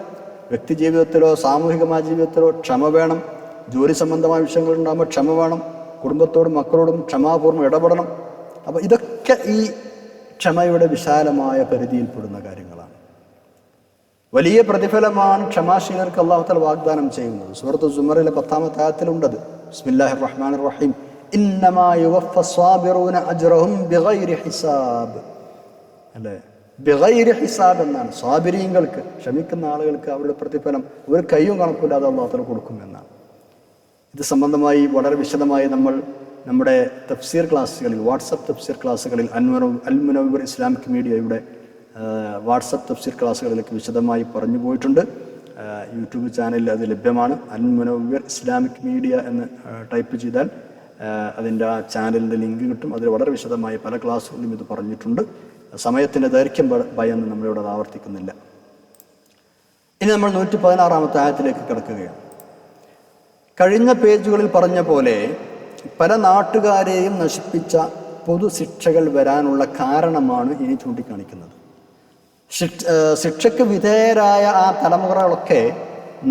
Speaker 1: വ്യക്തി ജീവിതത്തിലോ സാമൂഹികമായ ജീവിതത്തിലോ ക്ഷമ വേണം. ജോലി സംബന്ധമായ വിഷയങ്ങൾ ഉണ്ടാകുമ്പോൾ ക്ഷമ വേണം. കുടുംബത്തോടും മക്കളോടും ക്ഷമാപൂർവ്വം ഇടപെടണം. അപ്പോൾ ഇതൊക്കെ ഈ ക്ഷമയുടെ വിശാലമായ പരിധിയിൽപ്പെടുന്ന കാര്യങ്ങളാണ്. വലിയ പ്രതിഫലമാണ് ക്ഷമാശീലർക്ക് അല്ലാഹു തആല വാഗ്ദാനം ചെയ്യുന്നത്. സൂറത്ത് സുമറിലെ 10-ാമത്തെ ആയത്തിലുണ്ടത്. ബിസ്മില്ലാഹിർ റഹ്മാനിർ റഹീം ഇന്നമാ യുവഫസ്സാബിറൂന അജ്റഹും ബിഗൈരി ഹിസാബ്. അല്ലേ, ബിഗൈരി ഹിസാബ് എന്നാണ്. സ്വാബിരീങ്ങൾക്ക്, ക്ഷമിക്കുന്ന ആളുകൾക്ക് അവരുടെ പ്രതിഫലം ഒരു കയ്യും കണക്കില്ലാതെ അല്ലാഹു തആല കൊടുക്കുമെന്നാണ്. ഇത് സംബന്ധമായി വളരെ വിശദമായി നമ്മൾ നമ്മുടെ തഫ്സീർ ക്ലാസ്സുകളിൽ, വാട്സപ്പ് തഫ്സീർ ക്ലാസ്സുകളിൽ അൽ മുനവ്വിർ ഇസ്ലാമിക് മീഡിയയുടെ വാട്സപ്പ് തഫ്സീർ ക്ലാസ്സുകളിലേക്ക് വിശദമായി പറഞ്ഞു പോയിട്ടുണ്ട്. യൂട്യൂബ് ചാനലിൽ അത് ലഭ്യമാണ്. അൽ മുനവ്വിർ ഇസ്ലാമിക് മീഡിയ എന്ന് ടൈപ്പ് ചെയ്താൽ അതിൻ്റെ ആ ചാനലിൻ്റെ ലിങ്ക് കിട്ടും. അതിൽ വളരെ വിശദമായി പല ക്ലാസ്സുകളിലും ഇത് പറഞ്ഞിട്ടുണ്ട്. സമയത്തിൻ്റെ ദൈർഘ്യം ഭയന്ന് നമ്മളിവിടെ അത് ആവർത്തിക്കുന്നില്ല. ഇനി നമ്മൾ 116-ാമത്തെ ആയത്തിലേക്ക് കിടക്കുകയാണ്. കഴിഞ്ഞ പേജുകളിൽ പറഞ്ഞ പോലെ പല നാട്ടുകാരെയും നശിപ്പിച്ച പൊതുശിക്ഷകൾ വരാനുള്ള കാരണമാണ് ഇനി ചൂണ്ടിക്കാണിക്കുന്നത്. ശിക്ഷയ്ക്ക് വിധേയരായ ആ തലമുറകളൊക്കെ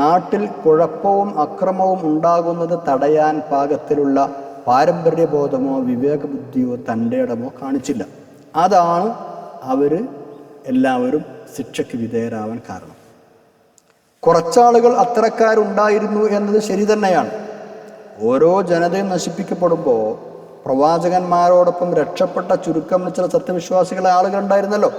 Speaker 1: നാട്ടിൽ കുഴപ്പവും അക്രമവും ഉണ്ടാകുന്നത് തടയാൻ പാകത്തിലുള്ള പാരമ്പര്യബോധമോ വിവേകബുദ്ധിയോ തൻ്റെ ഇടമോ കാണിച്ചില്ല. അതാണ് എല്ലാവരും ശിക്ഷയ്ക്ക് വിധേയരാവാൻ കാരണം. കുറച്ചാളുകൾ അത്തരക്കാരുണ്ടായിരുന്നു എന്നത് ശരി തന്നെയാണ്. ഓരോ ജനതയും നശിപ്പിക്കപ്പെടുമ്പോൾ പ്രവാചകന്മാരോടൊപ്പം രക്ഷപ്പെട്ട ചുരുക്കം ചില സത്യവിശ്വാസികളെ ആളുകളുണ്ടായിരുന്നല്ലോ.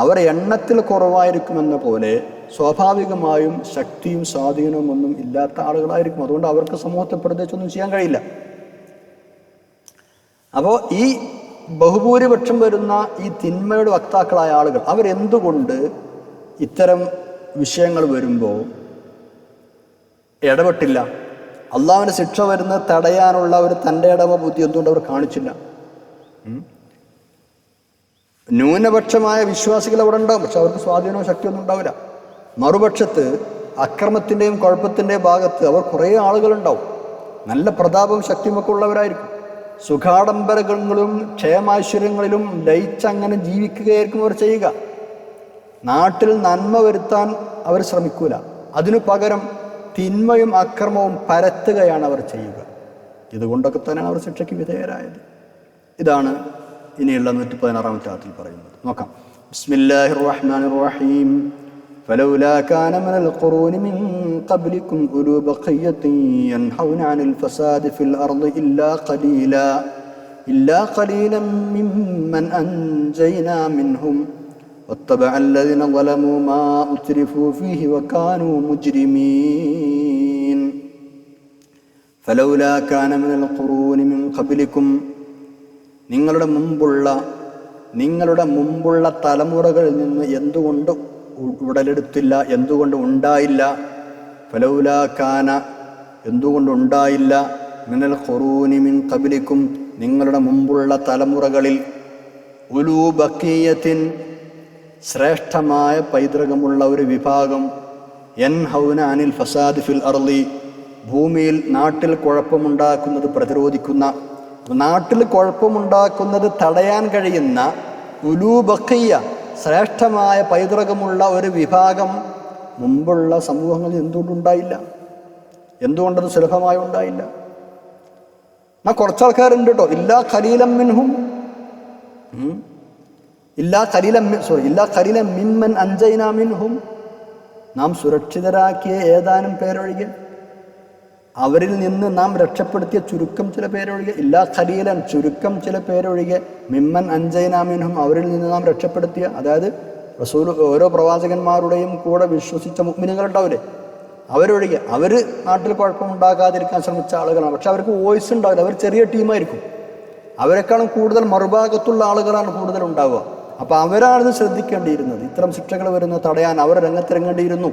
Speaker 1: അവർ എണ്ണത്തിൽ കുറവായിരിക്കുമെന്ന പോലെ സ്വാഭാവികമായും ശക്തിയും സ്വാധീനവും ഒന്നും ഇല്ലാത്ത ആളുകളായിരിക്കും. അതുകൊണ്ട് അവർക്ക് സമൂഹത്തെ പ്രത്യേകിച്ചൊന്നും ചെയ്യാൻ കഴിയില്ല. അപ്പോൾ ഈ ബഹുഭൂരിപക്ഷം വരുന്ന ഈ തിന്മയുടെ വക്താക്കളായ ആളുകൾ അവരെന്തുകൊണ്ട് ഇത്തരം വിഷയങ്ങൾ വരുമ്പോൾ ഇടപെട്ടില്ല? അള്ളാഹുവിൻ്റെ ശിക്ഷ വരുന്നത് തടയാനുള്ള ഒരു തൻ്റെ ഇടമ ബുദ്ധി എന്തുകൊണ്ട് അവർ കാണിച്ചില്ല? ന്യൂനപക്ഷമായ വിശ്വാസികൾ അവിടെ ഉണ്ടാവും, പക്ഷെ അവർക്ക് സ്വാധീനവും ശക്തിയൊന്നും ഉണ്ടാവില്ല. മറുപക്ഷത്ത് അക്രമത്തിൻ്റെയും കുഴപ്പത്തിൻ്റെയും ഭാഗത്ത് അവർ കുറേ ആളുകളുണ്ടാവും. നല്ല പ്രതാപവും ശക്തിയുമൊക്കെ ഉള്ളവരായിരിക്കും. സുഖാഡംബരങ്ങളിലും ക്ഷേമാശ്വര്യങ്ങളിലും ലയിച്ചങ്ങനെ ജീവിക്കുകയായിരിക്കും അവർ ചെയ്യുക. നാട്ടിൽ നന്മ വരുത്താൻ അവർ ശ്രമിക്കൂല. അതിനു പകരം തിന്മയും അക്രമവും പരത്തുകയാണ് അവർ ചെയ്യുക. ഇതുകൊണ്ടൊക്കെ തന്നെയാണ് അവർ ശിക്ഷയ്ക്ക് വിധേയരായത്. ഇതാണ് ഇനിയുള്ള 116-ാമത്തെ ആയത്തിൽ പറയുന്നത്. നോക്കാം. ബിസ്മില്ലാഹിർ റഹ്മാനിർ റഹീം ഫലൗലാ കാന മിനൽ ഖുറൂനി മിൻ ഖബ്ലികും ഉലൂ ബഖിയ്യത്തിൻ യൻഹൗന അനിൽ ഫസാദി ഫിൽ അർളി ഇല്ലാ ഖലീലൻ മിമ്മൻ അൻജയ്നാ മിൻഹും വത്തബഅ അല്ലദീന ളലമൂ മാ ഉത്രിഫൂ ഫീഹി വകാനൂ മുജ്രിമീൻ. ഫലൗലാ കാന മിനൽ ഖുറൂനി മിൻ ഖബ്ലികും നിങ്ങളുടെ മുമ്പുള്ള തലമുറകളിൽ നിന്ന് എന്തുകൊണ്ട് ഉടലെടുത്തില്ല, എന്തുകൊണ്ട് ഉണ്ടായില്ല? ഫലൗലാ കാന എന്തുകൊണ്ട് ഉണ്ടായില്ല? മിനൽ ഖുറൂനി മിൻ ഖബ്ലികും നിങ്ങളുടെ മുമ്പുള്ള തലമുറകളിൽ ഉലൂ ബഖിയ്യത്തിൻ ശ്രേഷ്ഠമായ പൈതൃകമുള്ള ഒരു വിഭാഗം യൻഹൗന അനിൽ ഫസാദി ഫിൽ അർളി ഭൂമിയിൽ നാട്ടിൽ കുഴപ്പമുണ്ടാക്കുന്നത് പ്രതിരോധിക്കുന്ന, നാട്ടിൽ കുഴപ്പമുണ്ടാക്കുന്നത് തടയാൻ കഴിയുന്ന ഉലൂ ബഖിയ്യ ശ്രേഷ്ഠമായ പൈതൃകമുള്ള ഒരു വിഭാഗം മുമ്പുള്ള സമൂഹങ്ങളിൽ എന്തുകൊണ്ടുണ്ടായില്ല? എന്തുകൊണ്ടത് സുലഭമായി ഉണ്ടായില്ല? കുറച്ചാൾക്കാരുണ്ട് കേട്ടോ. ഇല്ലാ ഖലീലൻ മിമ്മൻ അൻജയ്നാ മിൻഹും നാം സുരക്ഷിതരാക്കിയ ഏതാനും പേരൊഴികെ. അവരിൽ നിന്ന് നാം രക്ഷപ്പെടുത്തിയ ചുരുക്കം ചില പേരൊഴികെ, ഇല്ലാ ഖലീലൻ, ചുരുക്കം ചില പേരൊഴികെ, മിമ്മൻ അൻജൈനാ മിൻഹും, അവരിൽ നിന്ന് നാം രക്ഷപ്പെടുത്തിയ, അതായത് റസൂൽ ഓരോ പ്രവാചകന്മാരുടെയും കൂടെ വിശ്വസിച്ച മുഅ്മിനീങ്ങളുണ്ടാവില്ലേ, അവരൊഴികെ. അവർ നാട്ടിൽ കുഴപ്പമുണ്ടാകാതിരിക്കാൻ ശ്രമിച്ച ആളുകളാണ്. പക്ഷെ അവർക്ക് വോയിസ് ഉണ്ടാവില്ല, അവർ ചെറിയ ടീമായിരിക്കും. അവരെക്കാളും കൂടുതൽ മറുഭാഗത്തുള്ള ആളുകളാണ് കൂടുതൽ ഉണ്ടാവുക. അപ്പോൾ അവരാണിത് ശ്രദ്ധിക്കേണ്ടിയിരുന്നത്. ഇത്തരം ശിക്ഷകൾ വരുന്നത് തടയാൻ അവർ രംഗത്തിറങ്ങേണ്ടിയിരുന്നു.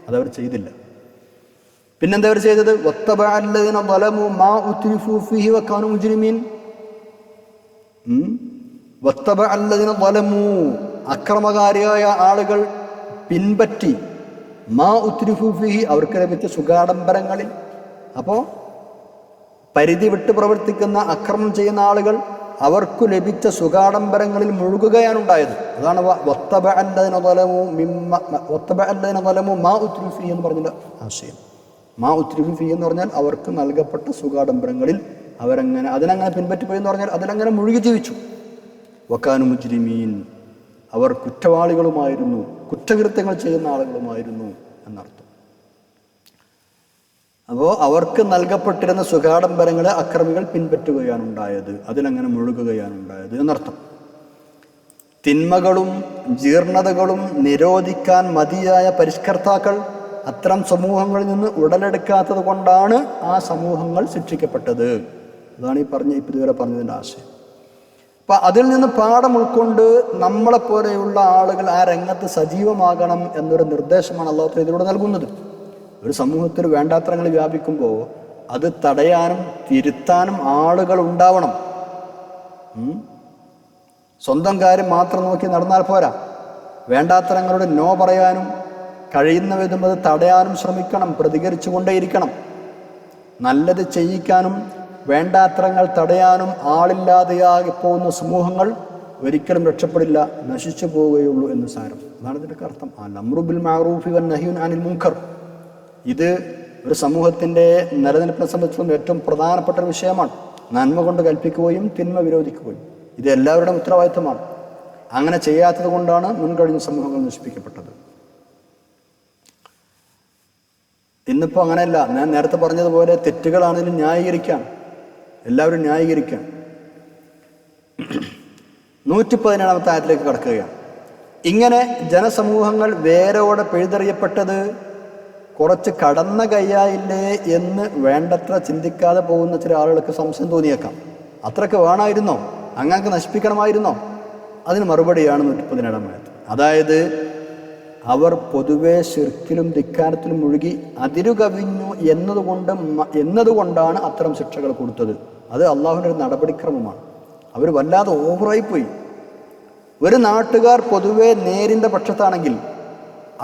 Speaker 1: അതവർ ചെയ്തില്ല. പിന്നെന്താ അവർ ചെയ്തത്? വത്തബഅല്ലദീന ളലമു മാ ഉത്രിഫു ഫീഹി വകാനൂ മുജ്രിമീൻ. വത്തബഅല്ലദീന ളലമു, അക്രമകാരിയായ ആളുകൾ പിൻപറ്റി, മാ ഉത്രിഫു ഫീഹി, അവർക്ക് ലഭിച്ച സുഖാഡംബരങ്ങളിൽ. അപ്പോൾ പരിധി വിട്ട് പ്രവർത്തിക്കുന്ന, അക്രമം ചെയ്യുന്ന ആളുകൾ അവർക്കു ലഭിച്ച സുഖാഡംബരങ്ങളിൽ മുഴുകുകയാണ് ഉണ്ടായത്. അതാണ് വത്തബഅല്ലദീന ളലമു മാ ഉത്രിഫു ഫീഹി എന്ന് പറഞ്ഞ ആശയം. മാ ഉത്രിഫു ഫീഹി എന്ന് പറഞ്ഞാൽ അവർക്ക് നൽകപ്പെട്ട സുഖാഡംബരങ്ങളിൽ അതിനങ്ങനെ പിൻപറ്റിപ്പോയി എന്ന് പറഞ്ഞാൽ അതിലങ്ങനെ മുഴുകി ജീവിച്ചു. വകാനൂ മുജ്രിമീൻ, അവർ കുറ്റവാളികളുമായിരുന്നു, കുറ്റകൃത്യങ്ങൾ ചെയ്യുന്ന ആളുകളുമായിരുന്നു എന്നർത്ഥം. അപ്പോൾ അവർക്ക് നൽകപ്പെട്ടിരുന്ന സുഖാഡംബരങ്ങളെ അക്രമികൾ പിൻപറ്റുകയാണ് ഉണ്ടായത്, അതിലങ്ങനെ മുഴുകുകയാണ് ഉണ്ടായത് എന്നർത്ഥം. തിന്മകളും ജീർണതകളും നിരോധിക്കാൻ മതിയായ പരിഷ്കർത്താക്കൾ അത്തരം സമൂഹങ്ങളിൽ നിന്ന് ഉടലെടുക്കാത്തത് കൊണ്ടാണ് ആ സമൂഹങ്ങൾ ശിക്ഷിക്കപ്പെട്ടത്. അതാണ് ഇതുവരെ പറഞ്ഞതിൻ്റെ ആശയം. അപ്പം അതിൽ നിന്ന് പാഠം ഉൾക്കൊണ്ട് നമ്മളെപ്പോലെയുള്ള ആളുകൾ ആ രംഗത്ത് സജീവമാകണം എന്നൊരു നിർദ്ദേശമാണ് അല്ലാഹു തആല ഇതിലൂടെ നൽകുന്നത്. ഒരു സമൂഹത്തിൽ വേണ്ടാത്തരങ്ങൾ വ്യാപിക്കുമ്പോൾ അത് തടയാനും തിരുത്താനും ആളുകൾ ഉണ്ടാവണം. സ്വന്തം കാര്യം മാത്രം നോക്കി നടന്നാൽ പോരാ. വേണ്ടാത്തരങ്ങളോട് നോ പറയാനും കഴിയുന്ന വിധം അത് തടയാനും ശ്രമിക്കണം, പ്രതികരിച്ചു കൊണ്ടേയിരിക്കണം. നല്ലത് ചെയ്യിക്കാനും വേണ്ടാത്തരങ്ങൾ തടയാനും ആളില്ലാതെയാകി പോകുന്ന സമൂഹങ്ങൾ ഒരിക്കലും രക്ഷപ്പെടില്ല, നശിച്ചു പോവുകയുള്ളൂ എന്ന് സാരം. അതാണ് ഇതിൻ്റെ അർത്ഥം. അൽഅംറു ബിൽ മഅറൂഫി വന്നഹ്യു അനിൽ മുൻകർ. ഇത് ഒരു സമൂഹത്തിൻ്റെ നിലനിൽപ്പിനെ സംബന്ധിച്ചുള്ള ഏറ്റവും പ്രധാനപ്പെട്ട ഒരു വിഷയമാണ്. നന്മ കൊണ്ട് കൽപ്പിക്കുകയും തിന്മ വിരോധിക്കുകയും. ഇത് എല്ലാവരുടെയും ഉത്തരവാദിത്തമാണ്. അങ്ങനെ ചെയ്യാത്തത് കൊണ്ടാണ് മുൻകഴിഞ്ഞ സമൂഹങ്ങൾ നശിപ്പിക്കപ്പെട്ടത്. ഇന്നിപ്പോൾ അങ്ങനെയല്ല. ഞാൻ നേരത്തെ പറഞ്ഞതുപോലെ തെറ്റുകളാണെങ്കിലും ന്യായീകരിക്കാം, എല്ലാവരും ന്യായീകരിക്കാം. 117 ആയത്തിലേക്ക് കടക്കുകയാണ്. ഇങ്ങനെ ജനസമൂഹങ്ങൾ വേരോടെ പിഴുതെറിയപ്പെട്ടത് കുറച്ച് കടന്ന കൈയായില്ലേ എന്ന് വേണ്ടത്ര ചിന്തിക്കാതെ പോകുന്ന ചില ആളുകൾക്ക് സംശയം തോന്നിയേക്കാം. അത്രയ്ക്ക് വേണമായിരുന്നോ? അങ്ങക്ക് നശിപ്പിക്കണമായിരുന്നോ? അതിന് മറുപടിയാണ് 117 ആയത്ത്. അതായത് അവർ പൊതുവെ ശിർക്കിലും ധിക്കാരത്തിലും മുഴുകി അതിരുകവിഞ്ഞു എന്നതുകൊണ്ടാണ് അത്തരം ശിക്ഷകൾ കൊടുത്തത്. അത് അള്ളാഹുവിൻ്റെ ഒരു നടപടിക്രമമാണ്. അവർ വല്ലാതെ ഓവറായിപ്പോയി. ഒരു നാട്ടുകാർ പൊതുവെ നേരിൻ്റെ പക്ഷത്താണെങ്കിൽ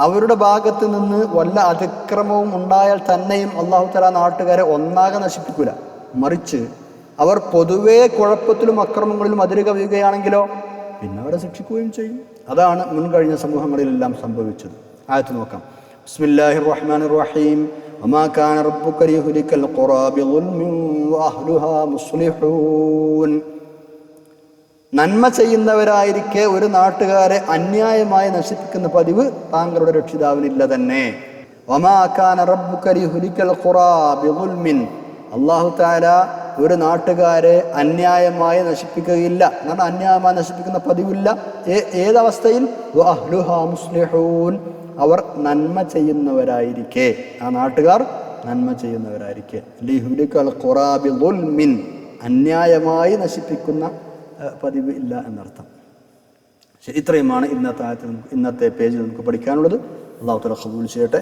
Speaker 1: അവരുടെ ഭാഗത്ത് നിന്ന് വല്ല അതിക്രമവും ഉണ്ടായാൽ തന്നെയും അള്ളാഹു തആല നാട്ടുകാരെ ഒന്നാകെ നശിപ്പിക്കൂല. മറിച്ച് അവർ പൊതുവെ കുഴപ്പത്തിലും അക്രമങ്ങളിലും അതിരുകവിയുകയാണെങ്കിലോ പിന്നെ അവരെ ശിക്ഷിക്കുകയും ചെയ്യും. അതാണ് മുൻകഴിഞ്ഞ സമൂഹങ്ങളിലെല്ലാം സംഭവിച്ചത്. ആയത്ത് നോക്കാം. ബിസ്മില്ലാഹിർ റഹ്മാനിർ റഹീം. വമാ കാന റബ്ബുക ലിയുഹ്ലികൽ ഖുറാ ബിളുൽമിൻ വഅഹ്ലുഹാ മുസ്ലിഹൂൻ. നന്മ ചെയ്യുന്നവരായിരിക്കെ ഒരു നാട്ടുകാരെ അന്യായമായി നശിപ്പിക്കുന്ന പതിവ് താങ്കളുടെ രക്ഷിതാവിനില്ല തന്നെ. വമാ കാന റബ്ബുക ലിയുഹ്ലികൽ ഖുറാ ബിളുൽമിൻ. അല്ലാഹു തആല ഒരു നാട്ടുകാരെ അന്യായമായി നശിപ്പിക്കുകയില്ല. എന്നാൽ അന്യായമായി നശിപ്പിക്കുന്ന പതിവില്ല. ഏതവസ്ഥയിൽ? വഅഹ്ലുഹാ മുസ്ലിഹൂൻ. അവർ നന്മ ചെയ്യുന്നവരായിരിക്കെ, ആ നാട്ടുകാർ നന്മ ചെയ്യുന്നവരായിരിക്കെ. ലിയുഹ്ലികൽ ഖുറാ ബിളുൽമിൻ, അന്യായമായി നശിപ്പിക്കുന്ന പതിവ് ഇല്ല എന്നർത്ഥം. ഇത്രയുമാണ് ഇന്നത്തെ പേജിൽ നമുക്ക് പഠിക്കാനുള്ളത്. അല്ലാഹു തആല ഖബൂൽ ചെയ്യട്ടെ.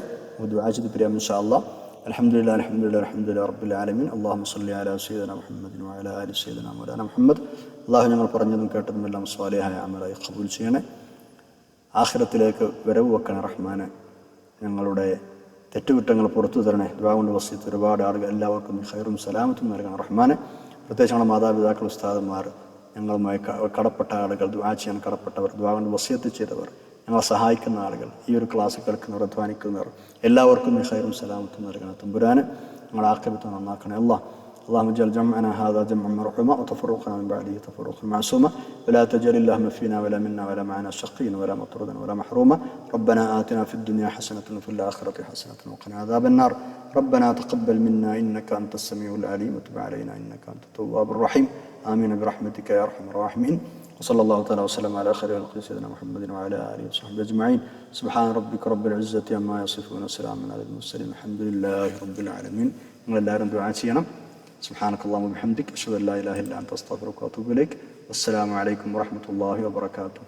Speaker 1: ദുആ ചെയ്ത് പിരിയാം ഇൻഷാ അല്ലാഹ്. അൽഹംദുലില്ലാഹി റബ്ബിൽ ആലമീൻ. അല്ലാഹുമ്മ സ്വല്ലി അലാ സയ്യിദിനാ മുഹമ്മദിൻ വഅലാ ആലി സയ്യിദിനാ മൗലാനാ മുഹമ്മദ്. അല്ലാഹു ഞങ്ങൾ പറഞ്ഞതും കേട്ടതും എല്ലാം സ്വാലിഹായ അമലായി ഖബൂൽ ചെയ്യണേ. ആഖിറത്തിലേക്ക് വരവ് വെക്കണേ റഹ്മാനെ. ഞങ്ങളുടെ തെറ്റുകുറ്റങ്ങൾ പുറത്തു തരണേ. ദുആ കൊണ്ട് വസിയത്ത് ഒരുപാട് ആളുകൾ, എല്ലാവർക്കും ഖൈറും സലാമത്തും നൽകണം റഹ്മാനെ. പ്രത്യേകിച്ച് ഞങ്ങളുടെ മാതാപിതാക്കൾ, ഉസ്താദന്മാർ, ഞങ്ങളുമായി കടപ്പെട്ട ആളുകൾ, ദുആ ചെയ്യാൻ കടപ്പെട്ടവർ, ദുആ കൊണ്ട് വസിയത്ത് ചെയ്തവർ, ഞങ്ങളെ സഹായിക്കുന്ന ആളുകൾ, ഈ ഒരു ക്ലാസ് കേൾക്കുന്നവർ, അധ്വാനിക്കുന്നവർ, എല്ലാവർക്കും ഖൈറും സലാമത്തും നൽകണം തമ്പുരാന്. ഞങ്ങളുടെ ആഖിറത്ത് നന്നാക്കണേ അല്ലാഹ്. اللهم اجعل جمعنا هذا جمعا مرحوما وتفرقنا من بعده تفرقا معصوما ولا تجعل اللهم فينا ولا منا ولا معنا شقيا ولا مطرودا ولا محروما ربنا آتنا في الدنيا حسنة وفي الآخرة حسنة وقنا عذاب النار ربنا تقبل منا إنك أنت السميع العليم وتب علينا إنك أنت التواب الرحيم آمين برحمتك يا أرحم الراحمين وصلى الله تعالى وسلم على خير خلق سيدنا محمد وعلى آله وصحبه أجمعين سبحان ربك رب العزة عما يصفون وسلام على المرسلين الحمد لله رب العالمين എല്ലാവരും ദുആ ചെയ്യണം سبحانك اللهم وبحمدك أشهد أن لا إله إلا أنت أستغفرك وأتوب إليك والسلام عليكم ورحمة الله وبركاته